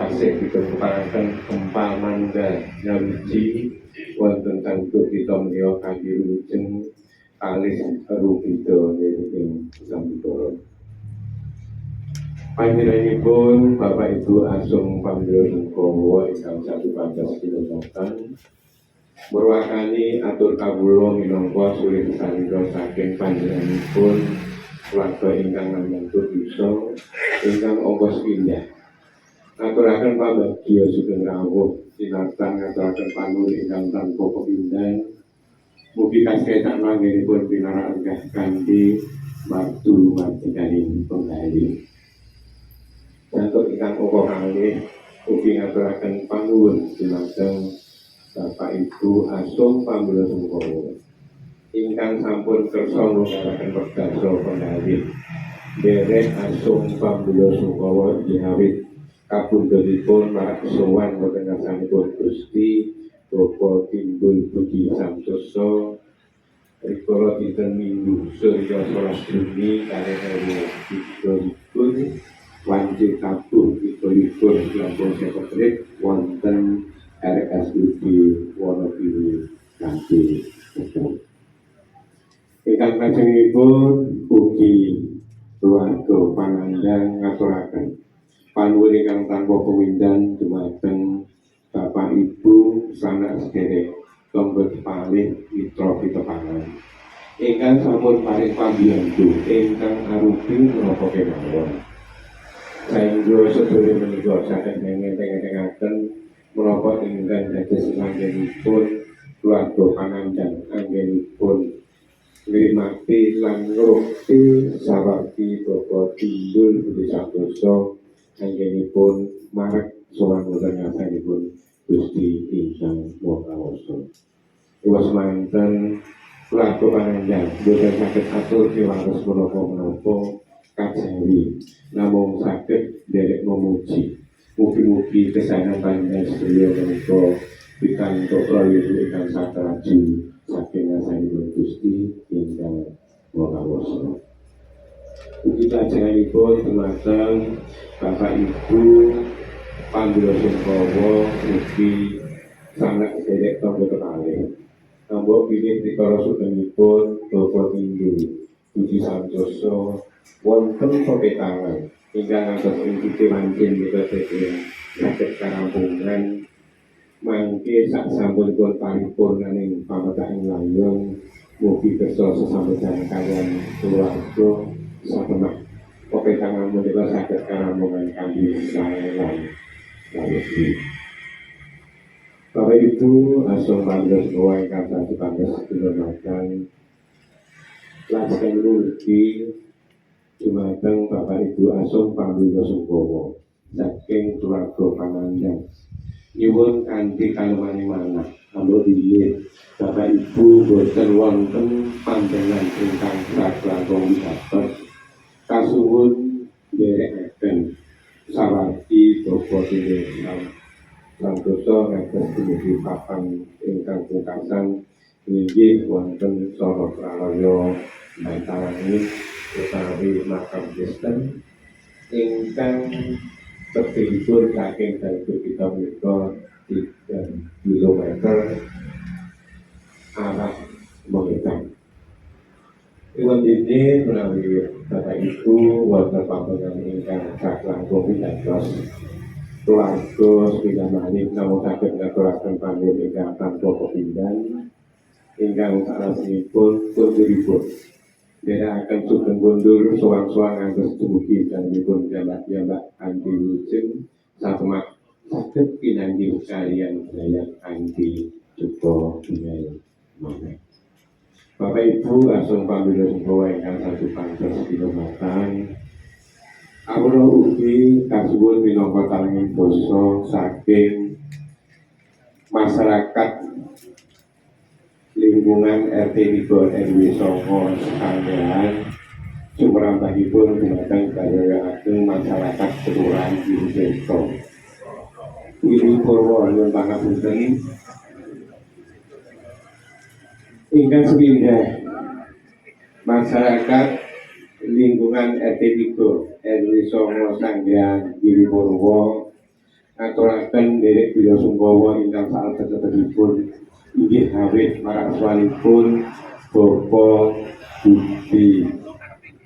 taksih dipun-pangken gempa manda nyawiji wonten tantu kita menika kanthi wilujeng kalih rubida ing Sambutara. Panjenenganipun Bapak Ibu asung pamila sungkawa ingkang satu pantes kinurmatan murwakani atur kawula minangka sulih sandra saking panjenenganipun keluarga ingkang namung bisa ingkang ongkos pindah ngaturaken pambagya sugeng rawuh sinartan ngaturaken panuwun ingkang tanpa kepindhan mugi kasketan manggenipun pinarakaken kanthi martu martikaning penggali santuk ingkang uga kalih ugi ngaturaken panuwun dumateng Bapak Ibu asung pamila sungkawa ingkang sampun kersa nunggalaken wekdasa pendhawit derek asung pambula sungkawa dihawit kabundutipun marak sowan wonten ngarsanipun Gusti Bapa Timbul Budi Santosa rikala dinten Minggu Surya 11 Juni kalih 2023 wanci tabuh 2023 wonten RSUD Wonogiri Kanthi ingkang lajengipun ugi keluarga panandhang ngaturaken panuwun ingkang tanpa pemindhan dumateng Bapak Ibu sanak sedherek tombet palih mitra pitepangan ingkang sampun paring pambiyantu ingkang arupi menapa kemawon saengga sedherek menika saged ngenteng-entengaken menapa ingkang dados sanggenipun keluarga panandhang anggenipun ngrimati lan ngrukti sawargi Bapak Timbul Budi Santosa anggenipun marek sowan wonten ngarsanipun Gusti ingkang Maha Kuwasa. Kula semanten keluarga panandhang boten saged atur piwales menapa-menapa kajawi namung saged nderek memuji. Mugi-mugi kesanan panjenengan sedaya menika pikantuk prayoga ingkang satraju saking ngarsanipun Gusti ingkang Maha Kuwasa. Ugi lajenganipun dumateng Bapak Ibu pambula sungkawa ugi sanak sedherek tombet kalih. Nampa pilih rikala sukenipun Bapak Timbul Budi Santosa wonten pepetangan ingkang ngantos ing titik wancin menika saged karampungan mangke sak sampunipun paripurnaning pamekaring layong mugi kersa sesambetan kaliyan keluarga satemah pepetangan menika saged karampungan kanthi sae lan lawuh. Bapak Ibu asung panggih sekolah ingkang sami panggih kinurmatan lajeng ugi dumateng Bapak Ibu asung panggih sungkawa saking keluarga panandhang nyuwun kanthi kalemaning manah ambo bilih Bapak Ibu boten wonten panjenengan ingkang saklangkung wigatos kasuwun nderekaken sawargi Bapak Timbul Santosa ngantos dumugi papan ingkang pungkasan inggih wonten Sora Pralaya Bantalangi utawi makam Kristen ingkang tebihipun saking dalem kita menika 3 kilometer arah mengitan. Iwan dini menawi Bapak Ibu wonten pamekaran ingkang saklangkung wigatos keluarga sepeda malih namun saged ngaturaken panuwun ingkang tanpa pepindhan ingkang salajengipun kunjuripun nderekaken sugeng kondur sowan-sowan ngantos dumugi dalemipun jambak-jambak kanthi lujeng satemah saged pinanggih kaliyan dayak kanthi duka bingkai maneh. Bapak Ibu asung pambila sungkawa ingkang sami pantes kinurmatan kawula ugi kasuwun minangka talenging basa saking masyarakat lingkungan RT 3 RW 9 Sekanggean sumrambahipun dumateng Balai Ageng masyarakat Kelurahan Giripento. Ini Purwo nyuwun pangapunten ingkang sepindhah masyarakat lingkungan RT 3 RW 9 Sanggean Giripurwo ngaturaken nderek bila sungkawa ingkang salebetipun inggih awit maraswanipun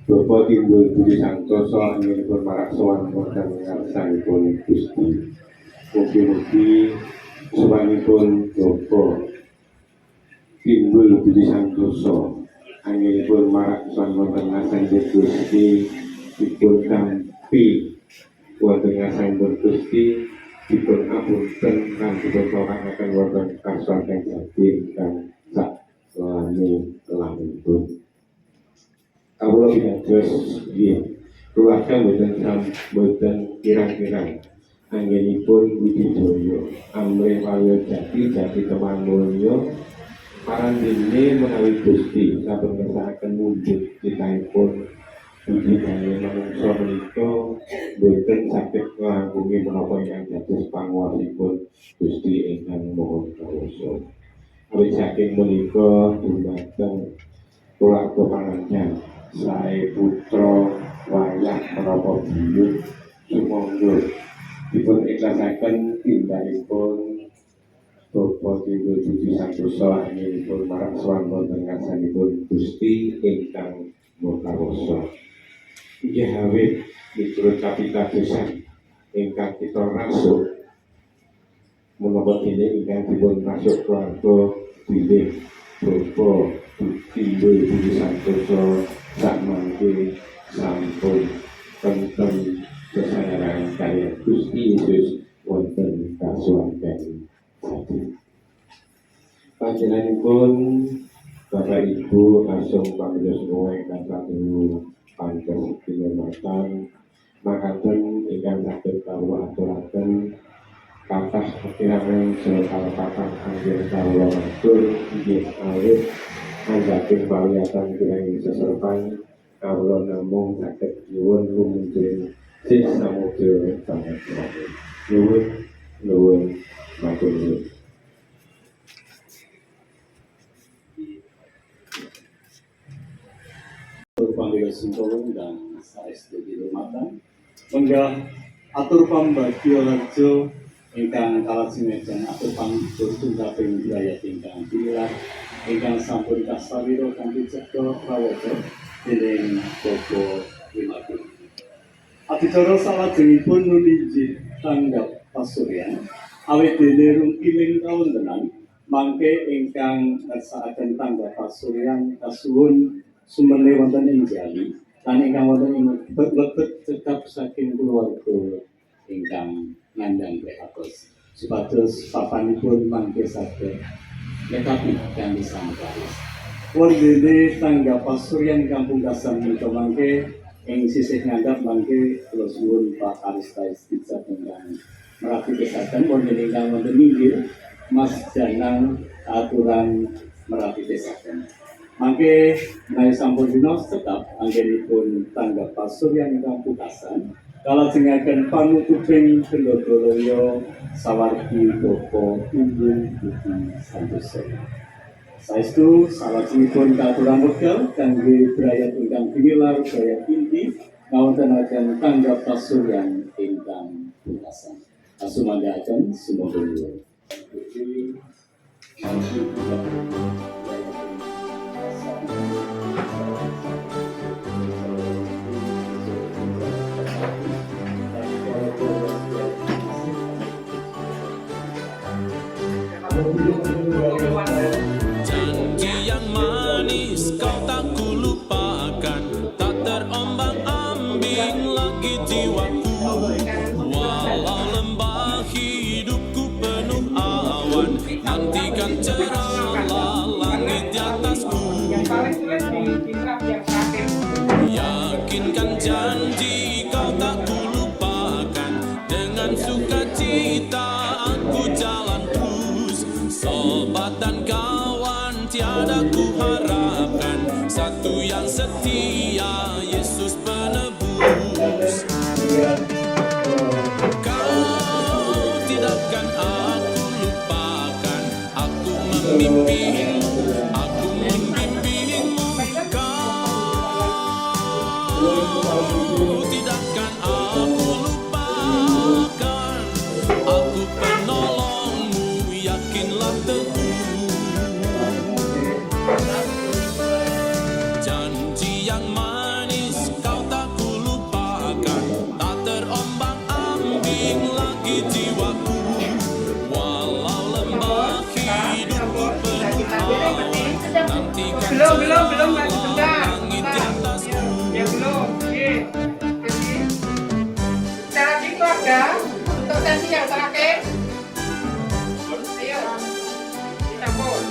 Bapak Timbul Budi Santosa ingipun maraswan wonten ngarsanipun Gusti. Mugi-mugi sawanipun Bapak Timbul Budi Santosa anggenipun maraswan wonten ngarsanipun Gusti dipun tampi wonten ngarsanipun Gusti dipun apunten lan dipun pawakaken wonten kaswargan jati ingkang saklami-lamipun. Kawula pitados nggih keluarga boten kirang-kirang anggenipun budidaya amrih wayo jati Temangulya parandene menawi Gusti sampun ngersakaken wujud citaipun budidaya manungsa menika boten saged nglangkungi menapa ingkang dados panguwasipun Gusti ingkang Maha Kuwasa. Awit saking menika dumateng keluarga pangandikan sae putra wayah menapa biyut sumangga dipun ikhlasaken tindakipun Bapak Ibu Budi Santoso anggenipun marang sowan wonten ngarsanipun Gusti ingkang Maha Kuwasa. Inggih awit miturut kapitadosan ingkang kita rasuk menapa dene ingkang dipun rasuk keluarga bilih Bapak Ibu Budi Santoso sakmangke sampun tentang kesayangan kaya Gusti Yesus wonten kasuwargan satu. Panjenenganipun Bapak Ibu asung pamilya semua ingkang satu panjang kinurmatan makaten ingkang saged kawula aturaken kathah kekirangan saha kathah anggen kawula matur inggih awit anggating pawiyatan kirang seserpan kawula namung saged nyuwun lumunjing sih samudra banget nyuwun matur nuwun.
Pamilya Sungkowo dan saestu dirumatan menggah atur pambagio rajo ingkang kalajengaken atur pangtur tungkaping wilayah ingkang pilihan ingkang sampun kasawira kanthi cekta prawoto dening Bapak Limatu. Adicara salajengipun nulinggih tanggap pasuryan awit dene rungkiling kawontenan mangke ingkang ngersakaken tanggap pasuryan kasuwun sumberne wonten ing Jali lan ingkang wonten ing lebet cekap saking keluarga ingkang ngandhang prihatos supados papanipun mangke saged nekapi kanthi sangkaris. Wondene tanggap pasuryan kampung Kasam menika mangke ing sisih ngandhap mangke kula suwun Pak Aristais Pizza ingkang merapitesaken wondene ingkang wonten inggil Mas Janang aturan merapitesaken. Mangke menawi sampun dina tetap anggenipun tanggap pasuryan ingkang pungkasan kalajengaken panutuping Gendodoloyo sawargi Bapak Ibu Budi Santoso. Saestu salajengipun katuran wekdal kangge brayat ingkang pinilar brayat inti ngawontenaken tanggap pasuryan ingkang pungkasan. Asumandhaken sumangga.
Janji yang manis kau tak kulupakan, tak terombang-ambing lagi jiwaku. Walau lembah hidupku penuh awan, nantikan cerahlah langit di atasku. Yakinkan janji kau tak kulupakan, dengan sukacita aku jalan terus. Sobat dan kawan tiada ku harapkan, satu yang setia, Yesus penebus. Kau tidakkan aku lupakan, aku memimpinmu, aku membimbingmu. Kau tidakkan aku lupakan, aku penolongmu, yakinlah teguh. Janji yang manis kau tak kulupakan, tak terombang-ambing lagi jiwaku. Walau lembah hidupku penuh awan, nantikan cerahlah langit di atasku.
Cara keluarga untuk sesi yang terakhir. Ayo, kita pun.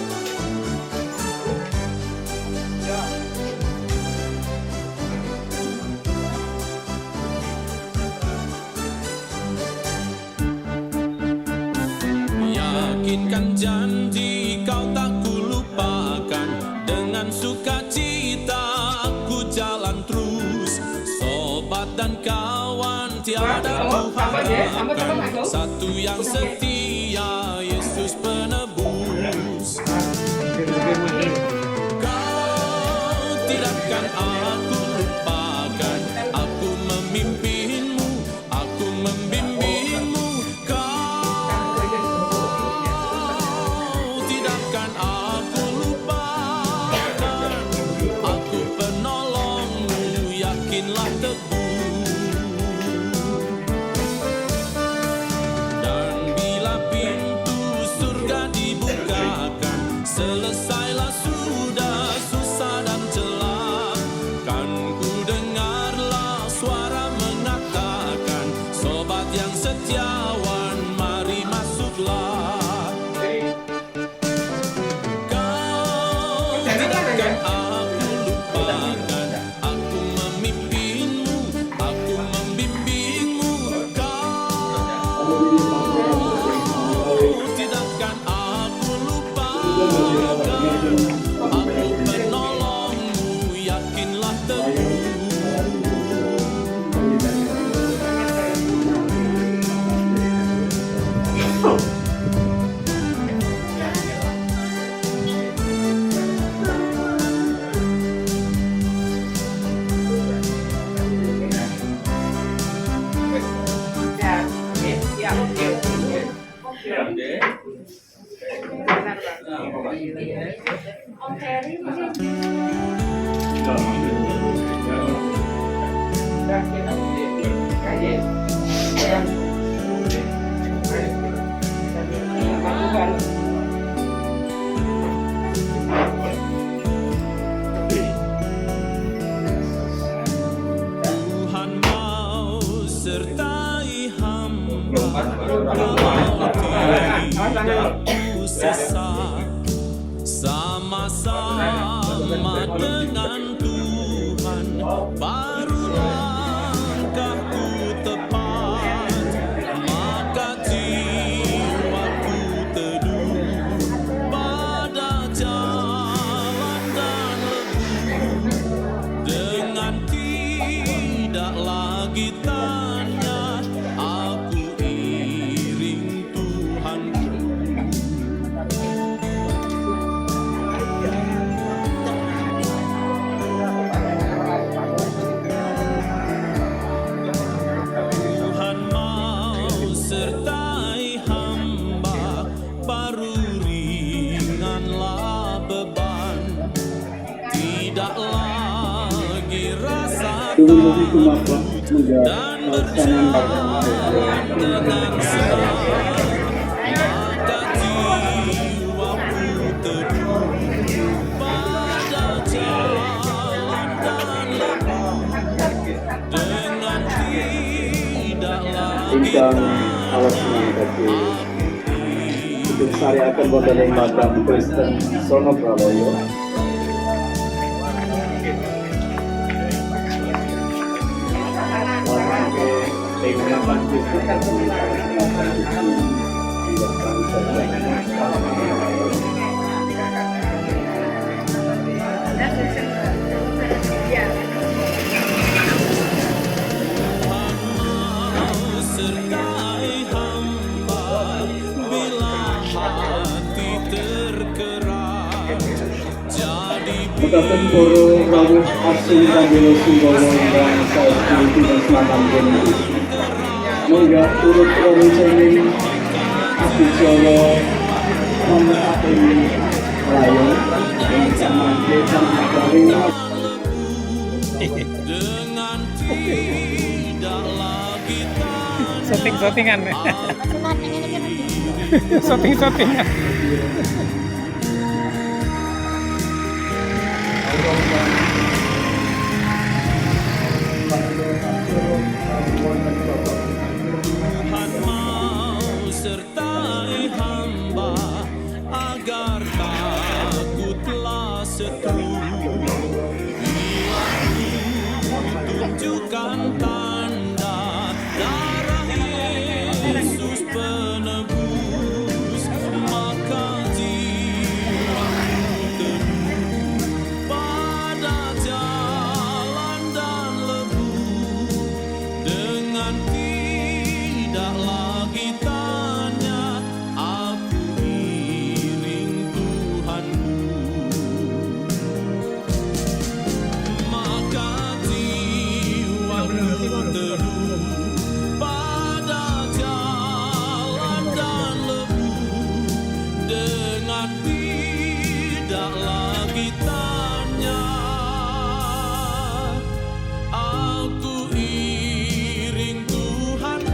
Tuhan satu yang setia, Yesus penebus. Kau tidakkan aku lupakan, aku memimpinmu, aku membimbingmu. Kau tidakkan aku lupakan, aku penolongmu, yakinlah teguh. Dan bila pintu surga dibukakan, selesailah sudah susah dan celah, kan ku dengarlah suara mengatakan, sobat yang setiawan, mari masuklah. Kau tidakkan aku lupakan, aku memimpinmu, aku membimbingmu. Kau tidakkan aku lupakan, aku penolongmu, yakinlah teguh. Tuhan mau sertai hamba, tidak ku sesat, sama-sama dengan Tuhan, baru langkahku tepat, maka jiwaku teduh pada jalan dan lebuh, dengan tidak lagi tanya, aku iring Tuhanku. Tuhan mau sertai hamba, baru ringanlah beban, tidak lagi rasa takut dan berjalan dengan senang, maka jiwaku teduh pada jalan dan lebuh, dengan tidak lagi
Ingkang alas mangkati hidup syariakan boten Madam Kristen Sono Praloyo. Menggunakan Kristen dan menggunakan
sertai hamba, bila hati tergerak, jadi
Mekaten poro rawuh asing kangge sumbawa ingkang saestu pinasmanan Yesus. Monggo turut rencana Abijaya Mametake Rayo ingkang mangke sampeyan
dengan tidak lagi tanya,
Shooting-shootingan. Shooting-shootingan.
Tuhan mau sertai hamba, agar takutlah seteru. Tunjukkan tanda darah Yesus penebus, maka jiwaku teduh pada jalan dan lebuh, dengan gitarnya, aku iring Tuhanku.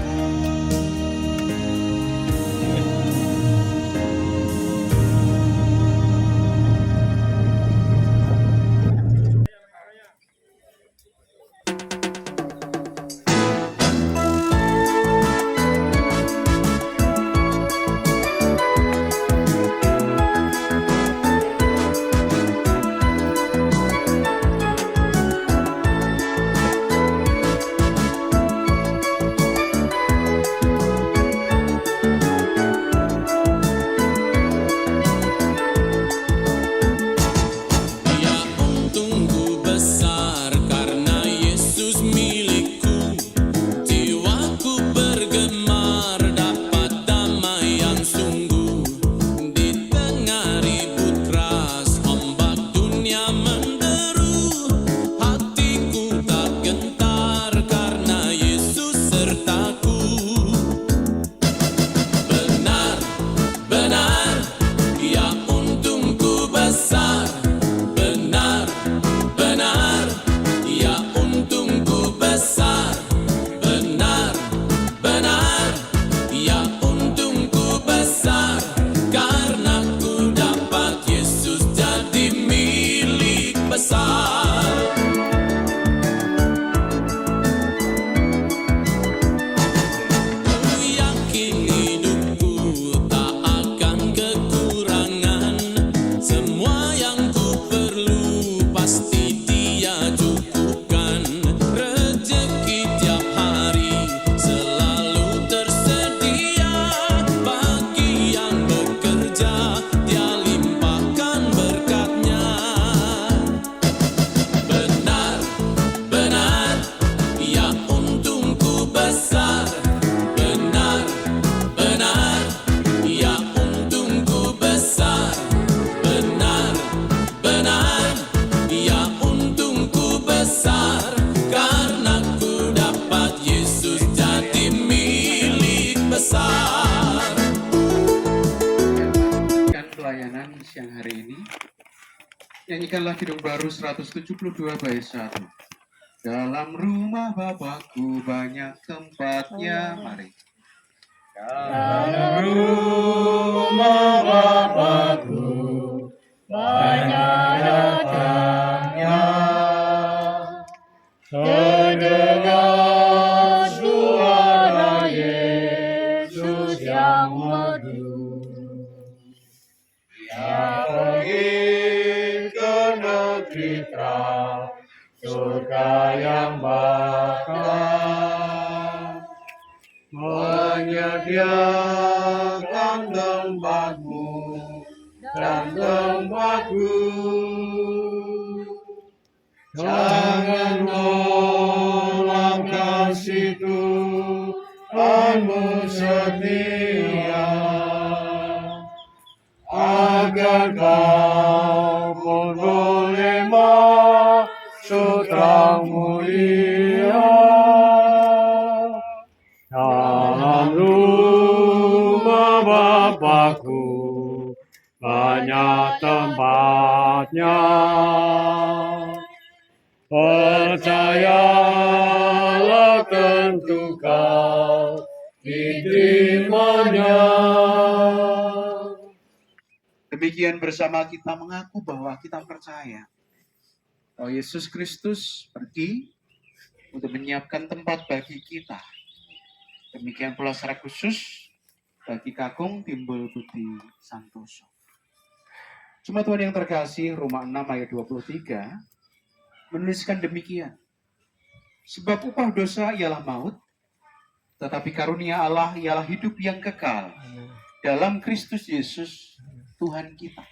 Ya untungku besar karena Yesus milikku. Jiwaku bergemar dapat damai yang sungguh. Di tengah ribut keras ombak dunia menderu, hatiku tak gentar karena Yesus sertaku. Benar, benar, ya untungku besar. Benar, benar, ya untungku besar. Benar, benar, ya untungku besar. Karena ku dapat Yesus jadi milik besar. Ku yakin hidupku tak akan kekurangan. Semua yang ku perlu pasti Dia cukupkan. Rezeki tiap hari selalu tersedia. Bagi yang bekerja Dia limpahkan berkat-Nya. Benar, benar, ya untungku besar. Benar, benar, ya untungku besar. Benar, benar, ya untungku besar. Karena ku dapat Yesus jadi milik besar.
Dan pelayanan siang hari ini, nyanyikanlah Kidung Baru 172 bait 1. Dalam rumah Bapakku banyak tempatnya. Mari.
Menyediakan tempatmu dan tempatku. Jangan tolak kasih Tuhanmu setia, agar kau pun boleh masuk terang mulia. Dalam rumah Bapakku banyak tempatnya. Percayalah tentu kau diterimanya.
Demikian bersama kita mengaku bahwa kita percaya bahwa Yesus Kristus pergi untuk menyiapkan tempat bagi kita. Demikian pula secara khusus bagi Kakung Timbul Budi Santoso. Jemaat Tuhan yang terkasih, Roma 6 ayat 23 menuliskan demikian. Sebab upah dosa ialah maut, tetapi karunia Allah ialah hidup yang kekal dalam Kristus Yesus Tuhan kita.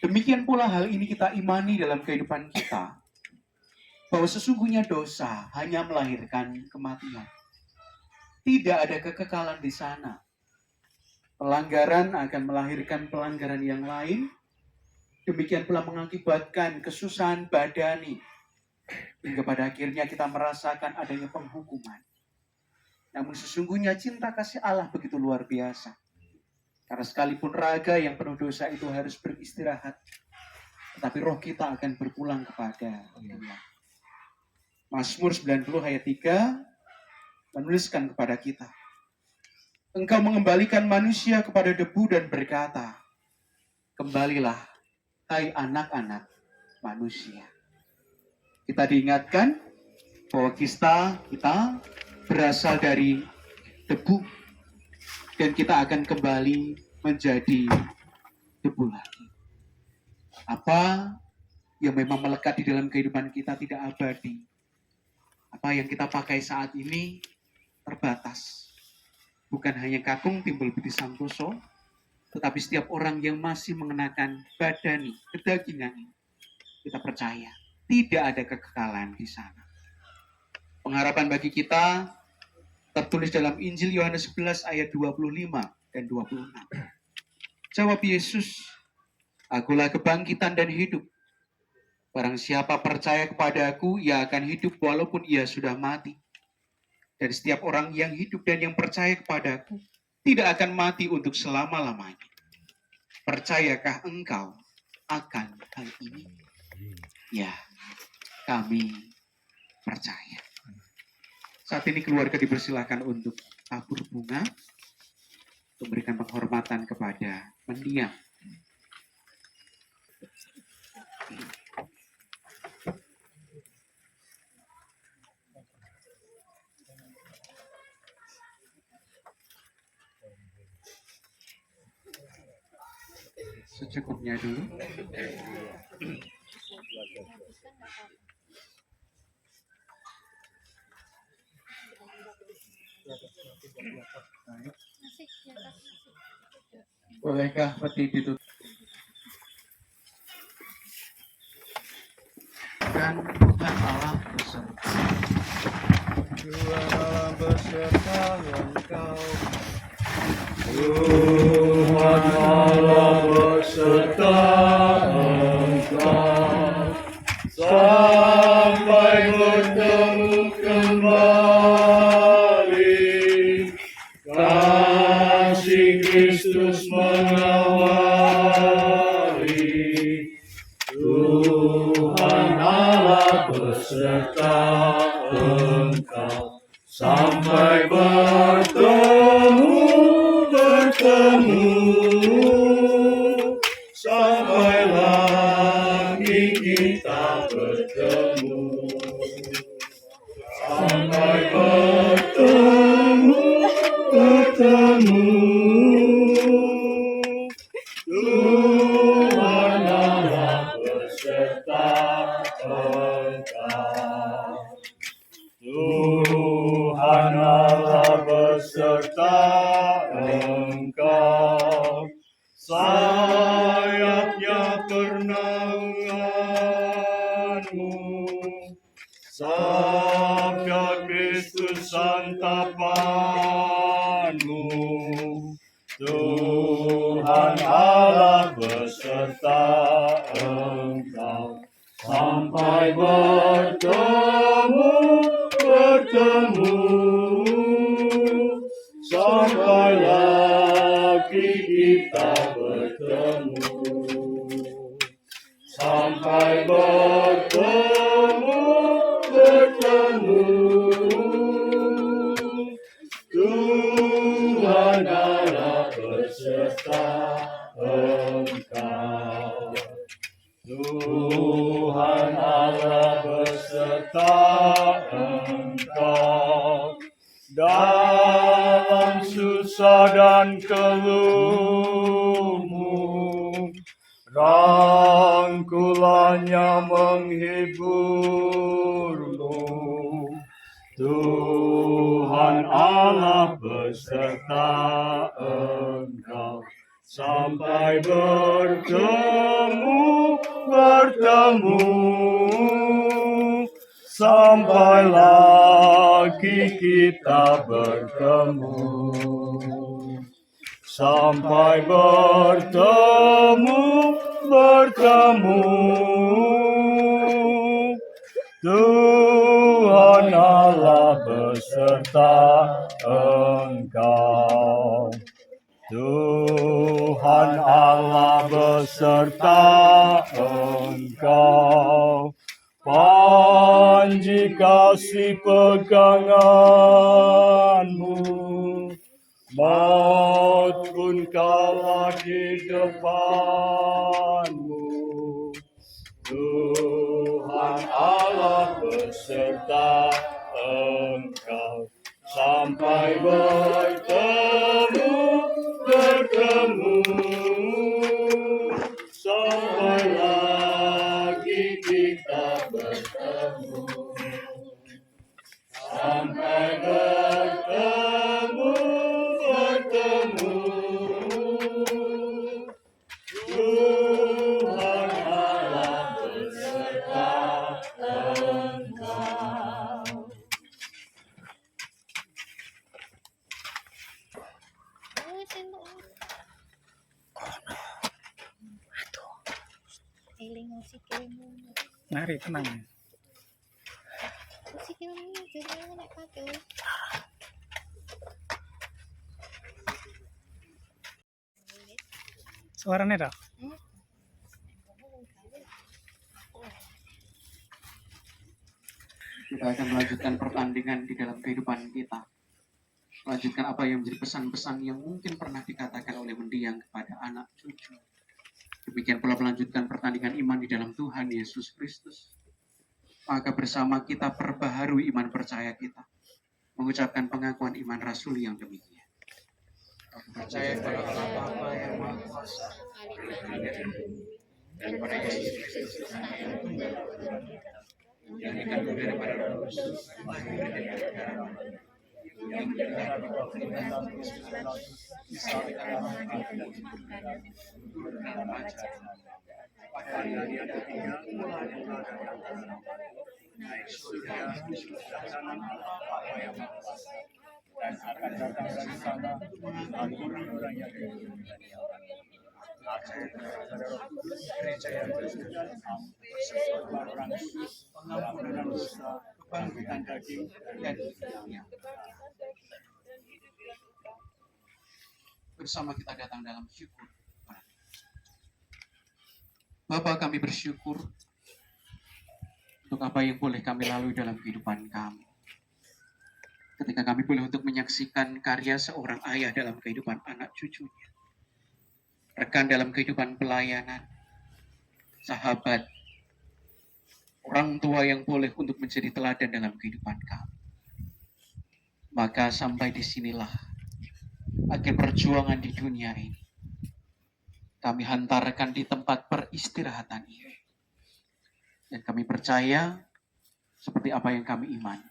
Demikian pula hal ini kita imani dalam kehidupan kita, bahwa sesungguhnya dosa hanya melahirkan kematian. Tidak ada kekekalan di sana. Pelanggaran akan melahirkan pelanggaran yang lain. Demikian pula mengakibatkan kesusahan badani. Hingga pada akhirnya kita merasakan adanya penghukuman. Namun sesungguhnya cinta kasih Allah begitu luar biasa. Karena sekalipun raga yang penuh dosa itu harus beristirahat, tetapi roh kita akan berpulang kepada Dia. Mazmur 90 ayat 3 menuliskan kepada kita, Engkau mengembalikan manusia kepada debu dan berkata, kembalilah, hai anak-anak manusia. Kita diingatkan bahwa kita berasal dari debu dan kita akan kembali menjadi debu lagi. Apa yang memang melekat di dalam kehidupan kita tidak abadi. Apa yang kita pakai saat ini terbatas. Bukan hanya kakung timbul budi santoso, tetapi setiap orang yang masih mengenakan badani, kedagingan ini, kita percaya tidak ada kekekalan di sana. Pengharapan bagi kita tertulis dalam Injil Yohanes 11 ayat 25 dan 26. Jawab Yesus, Akulah kebangkitan dan hidup. Barang siapa percaya kepada-Aku, ia akan hidup walaupun ia sudah mati. Dan setiap orang yang hidup dan yang percaya kepada-Aku tidak akan mati untuk selama-lamanya. Percayakah engkau akan hal ini? Ya, kami percaya. Saat ini keluarga dipersilakan untuk tabur bunga, memberikan penghormatan kepada mendiang. Secukupnya dulu. Bolehkah peti ditutup? Dan Tuhan Allah beserta.
Tuhan Allah beserta engkau.
Tuhan Allah beserta engkau sampai bertemu kembali. Kasih Kristus mengawali. Tuhan Allah beserta engkau sampai bertemu sampai lagi kita bertemu, sampai bertemu Tuhan Allah beserta engkau. Tuhan Allah beserta engkau, sayapnya pernaunganmu, sabda Kristus santapanmu. Tuhan Allah beserta engkau, sampai bertemu, sampai lagi kita bertemu, sampai bertemu, Tuhan Allah beserta engkau. Tuhan Allah beserta engkau dalam susah dan keluhmu, rangkulannya menghiburmu. Tuhan Allah beserta engkau sampai bertemu, sampai lagi kita bertemu, sampai bertemu, Tuhan Allah beserta engkau. Tuhan
Tuhan Allah beserta engkau. Panji kasih peganganmu, maut pun kalah di depanmu. Tuhan Allah beserta engkau sampai bertemu sampai lagi kita bertemu sampai bertemu Tuhan Allah beserta engkau.
Mari tenang. Suaranya dah.
Kita akan melanjutkan pertandingan di dalam kehidupan kita. Melanjutkan apa yang menjadi pesan-pesan yang mungkin pernah dikatakan oleh mendiang kepada anak cucu. Demikian pula melanjutkan pertandingan iman di dalam Tuhan Yesus Kristus. Maka bersama kita perbaharui iman percaya kita. Mengucapkan pengakuan iman rasuli yang demikian. Aku percaya kepada Allah Bapa yang Maha Kuasa, dan pada Yesus Kristus yang dikandung daripada Roh Kudus, yang menjadi pada hari yang ketiga naik surga dan Bapa yang Maha Kuasa, dan akan datang dari sana orang-orang yang percaya kepada Roh Kudus, gereja yang Kristus, persekutuan orang kudus, pengampunan dosa, kebangkitan daging, dan hidup yang kekal. Bersama kita datang dalam syukur. Bapa, kami bersyukur untuk apa yang boleh kami lalui dalam kehidupan kami. Ketika kami boleh untuk menyaksikan karya seorang ayah dalam kehidupan anak cucunya. Rekan dalam kehidupan pelayanan, sahabat, orang tua yang boleh untuk menjadi teladan dalam kehidupan kami. Maka sampai disinilah akhir perjuangan di dunia ini. Kami hantarkan di tempat peristirahatan ini. Dan kami percaya, seperti apa yang kami imani,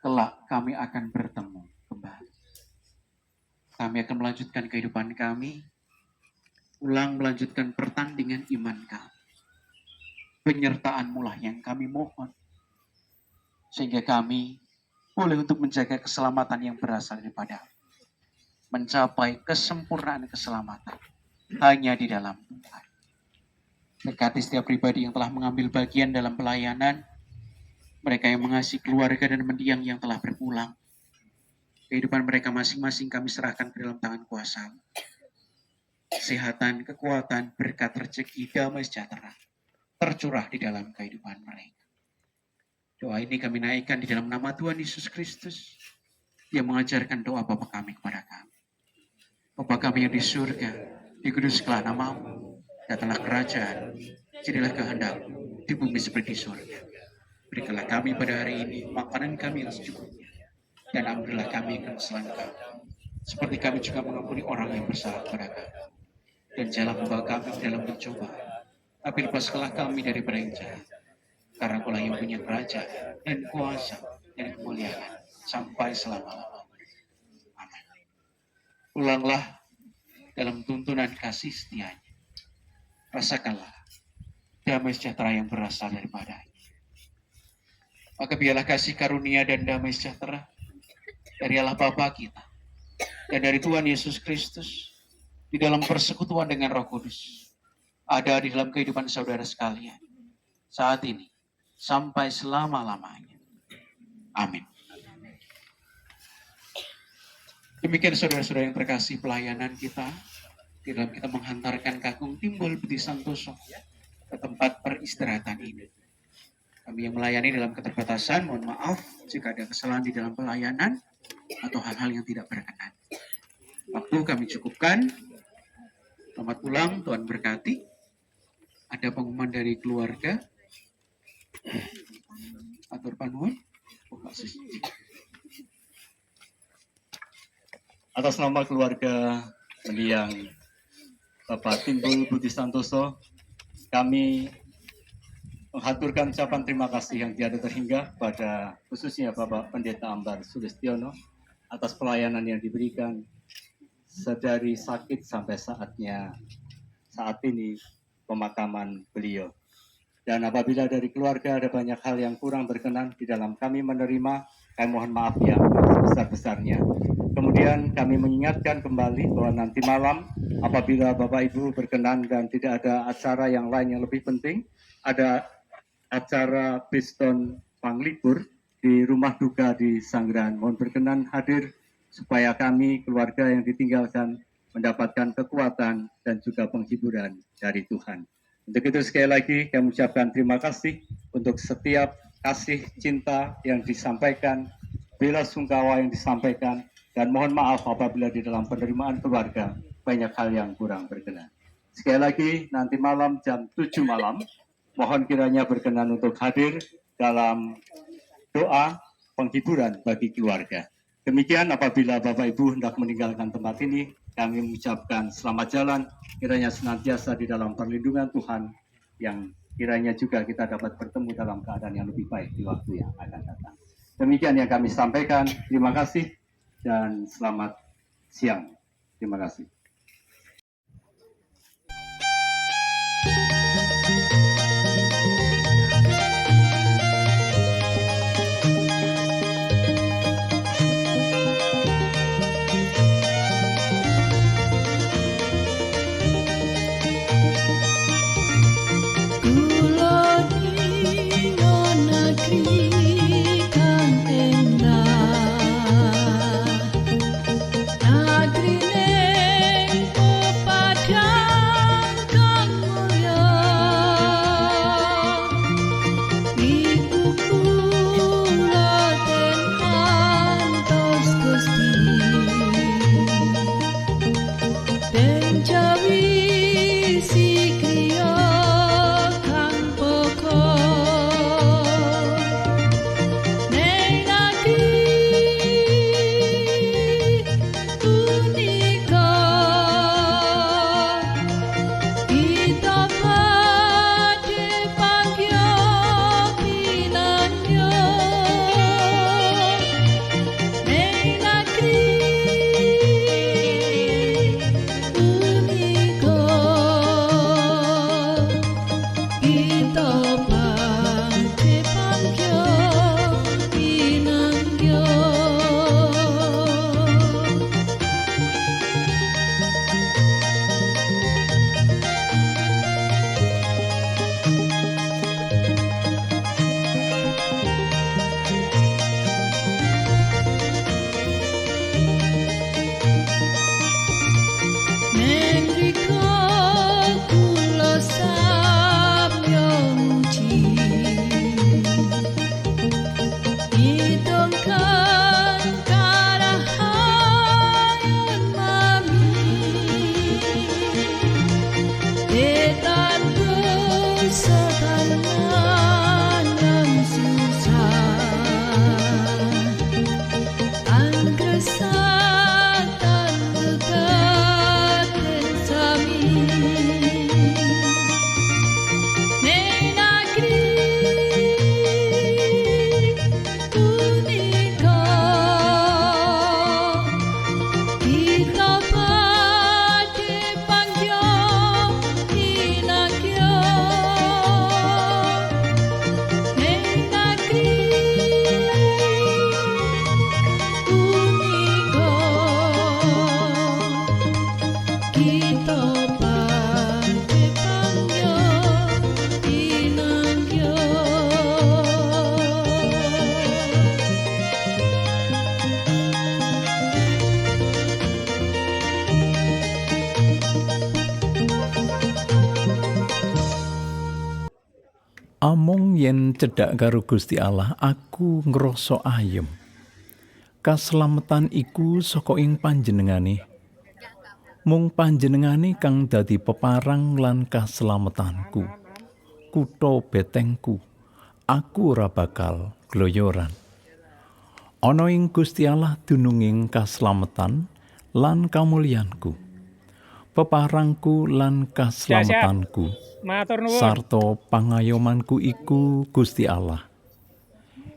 kelak kami akan bertemu kembali. Kami akan melanjutkan kehidupan kami, ulang melanjutkan pertandingan iman kami. Penyertaan-Mu lah yang kami mohon, sehingga kami boleh untuk menjaga keselamatan yang berasal daripada mencapai kesempurnaan keselamatan hanya di dalam Tuhan. Dekati setiap pribadi yang telah mengambil bagian dalam pelayanan, mereka yang mengasihi keluarga dan mendiang yang telah berpulang. Kehidupan mereka masing-masing kami serahkan ke dalam tangan kuasa-Mu. Kesehatan, kekuatan, berkat, rezeki, damai sejahtera tercurah di dalam kehidupan mereka. Doa ini kami naikkan di dalam nama Tuhan Yesus Kristus yang mengajarkan doa Bapa kami kepada kami. Bapa kami yang di surga, dikuduskanlah nama-Mu, datanglah kerajaan, jadilah kehendak-Mu di bumi seperti di surga. Berikanlah kami pada hari ini makanan kami yang secukupnya, dan ampunilah kami kesalahan kami, seperti kami juga mengampuni orang yang bersalah kepada kami. Dan janganlah membawa kami dalam pencobaan, tapi lepaskanlah kami daripada yang jahat. Karena Engkau yang punya kerajaan dan kuasa dan kemuliaan sampai selama-lamanya. Amin. Ulanglah dalam tuntunan kasih setianya. Rasakanlah damai sejahtera yang berasal daripadanya. Maka biarlah kasih karunia dan damai sejahtera dari Allah Bapa kita dan dari Tuhan Yesus Kristus di dalam persekutuan dengan Roh Kudus ada di dalam kehidupan saudara sekalian saat ini sampai selama-lamanya. Amin. Demikian saudara-saudara yang terkasih pelayanan kita di dalam kita menghantarkan Kakung Timbul Budi Santoso ke tempat peristirahatan ini. Kami yang melayani dalam keterbatasan, mohon maaf jika ada kesalahan di dalam pelayanan atau hal-hal yang tidak berkenan. Waktu kami cukupkan. Selamat pulang, Tuhan berkati. Ada pengumuman dari keluarga. Atur panuwun.
Atas nama keluarga mendiang Bapak Timbul Budi Santoso, kami menghaturkan ucapan terima kasih yang tiada terhingga pada khususnya Bapak Pendeta Ambar Sulistiono atas pelayanan yang diberikan sedari sakit sampai saat ini pemakaman beliau. Dan apabila dari keluarga ada banyak hal yang kurang berkenan di dalam kami menerima, kami mohon maaf yang sebesar-besarnya. Kemudian kami mengingatkan kembali bahwa nanti malam apabila Bapak Ibu berkenan dan tidak ada acara yang lain yang lebih penting, ada acara Piston Panglipur di rumah duka di Sanggeran. Mohon berkenan hadir supaya kami keluarga yang ditinggalkan mendapatkan kekuatan dan juga penghiburan dari Tuhan. Untuk itu sekali lagi kami ucapkan terima kasih untuk setiap kasih cinta yang disampaikan, bela sungkawa yang disampaikan, dan mohon maaf apabila di dalam penerimaan keluarga banyak hal yang kurang berkenan. Sekali lagi nanti malam jam 7 malam, mohon kiranya berkenan untuk hadir dalam doa penghiburan bagi keluarga. Demikian apabila Bapak Ibu hendak meninggalkan tempat ini, kami mengucapkan selamat jalan, kiranya senantiasa di dalam perlindungan Tuhan, yang kiranya juga kita dapat bertemu dalam keadaan yang lebih baik di waktu yang akan datang. Demikian yang kami sampaikan, terima kasih dan selamat siang. Terima kasih.
Agrine
Amung yen cedhak karo Gusti Allah, aku ngrasa ayem. Kaslametan iku saka ing panjenengane. Mung panjenengane kang dadi peparang lan kaslametanku. Kutha betengku. Aku ora bakal gloyoran. Ana ing Gusti Allah dununging kaslametan lan kamulyanku. Peparangku lan kaslametanku.
Matur nuwun.
Sarta pangayomanku iku Gusti Allah.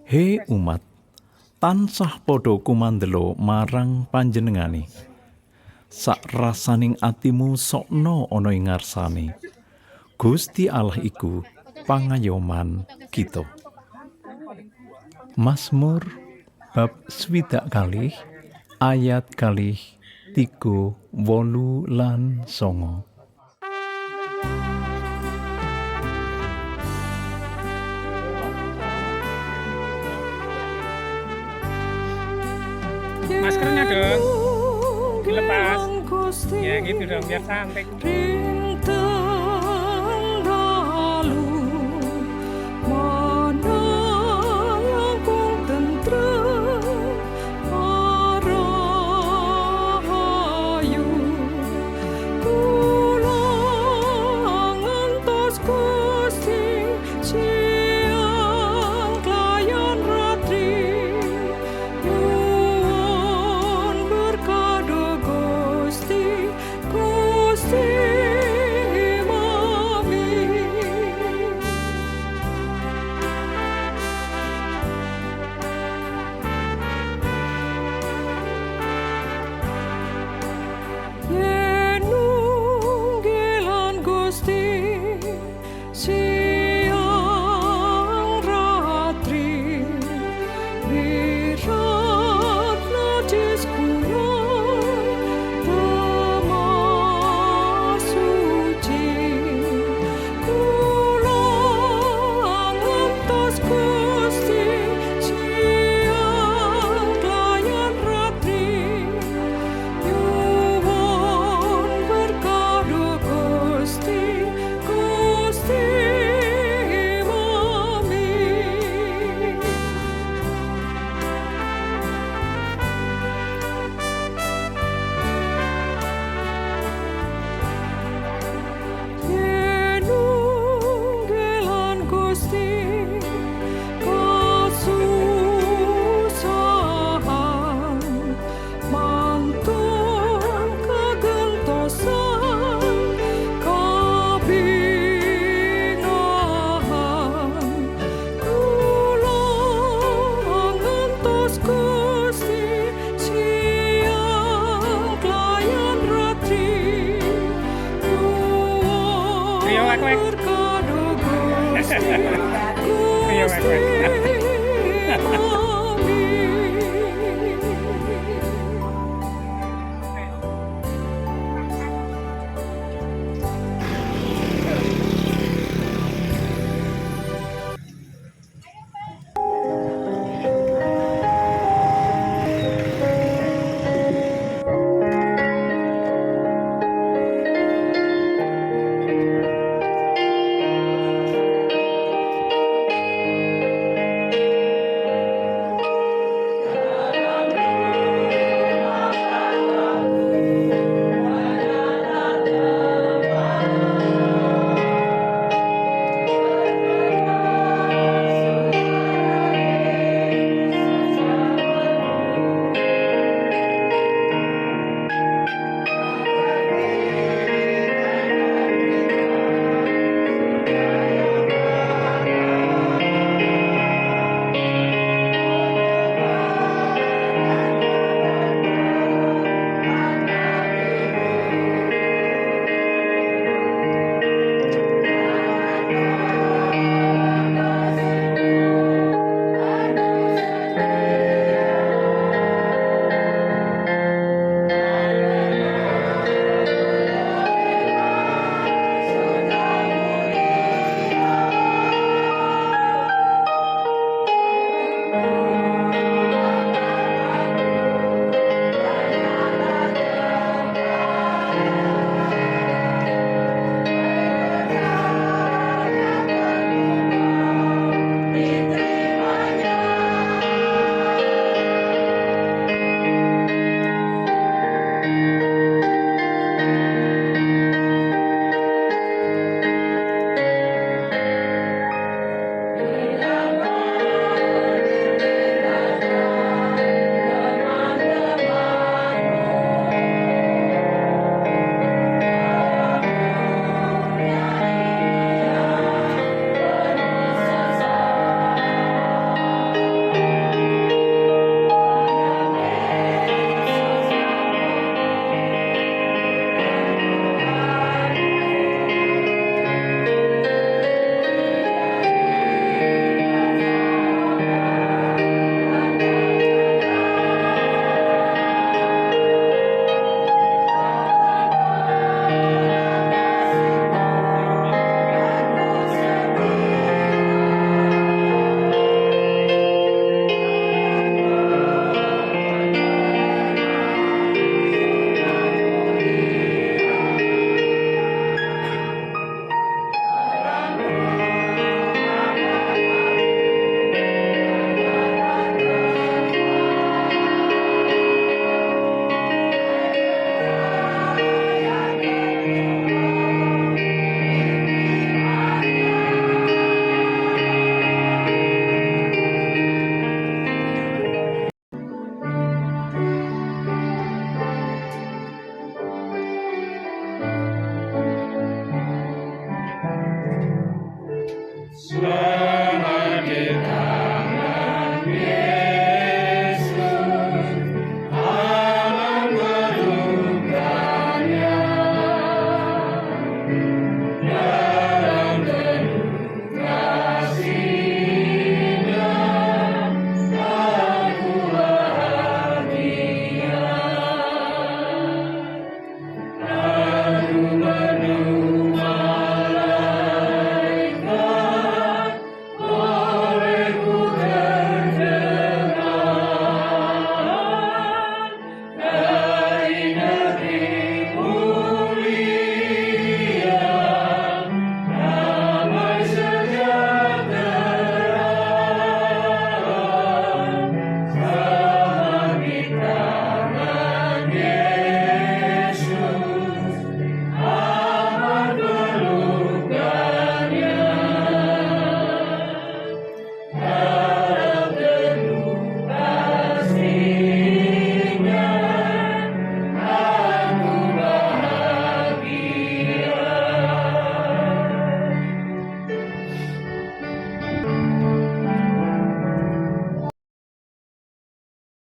He umat, tansah padha kumandela marang panjenengane. Sak rasaning atimu sokno ana ing ngarsane. Gusti Allah iku pangayoman kita. Mazmur bab 60 ayat 3, 8 lan 9.
Maskernya dong. Dilepas. Ya gitu dong, biar santai.
Rintang dalu mana yang kung tentrem arahayu kula ngantos Gusti siang klayan ratri nyuwun berkado Gusti mami. Yen nunggilan Gusti siang ratri wirat najis kula temasuci kula ngantos Gusti siang klayan ratri nyuwun berkado Gusti mami. Yen nunggilan Gusti kasusahan mantun kagentosan kabingahan kula ngantos Gusti siang klayan ratri
Rio
nyuwun
wek-wek.
berkado Gusti
Rio wek-wek.
mami.
Selamat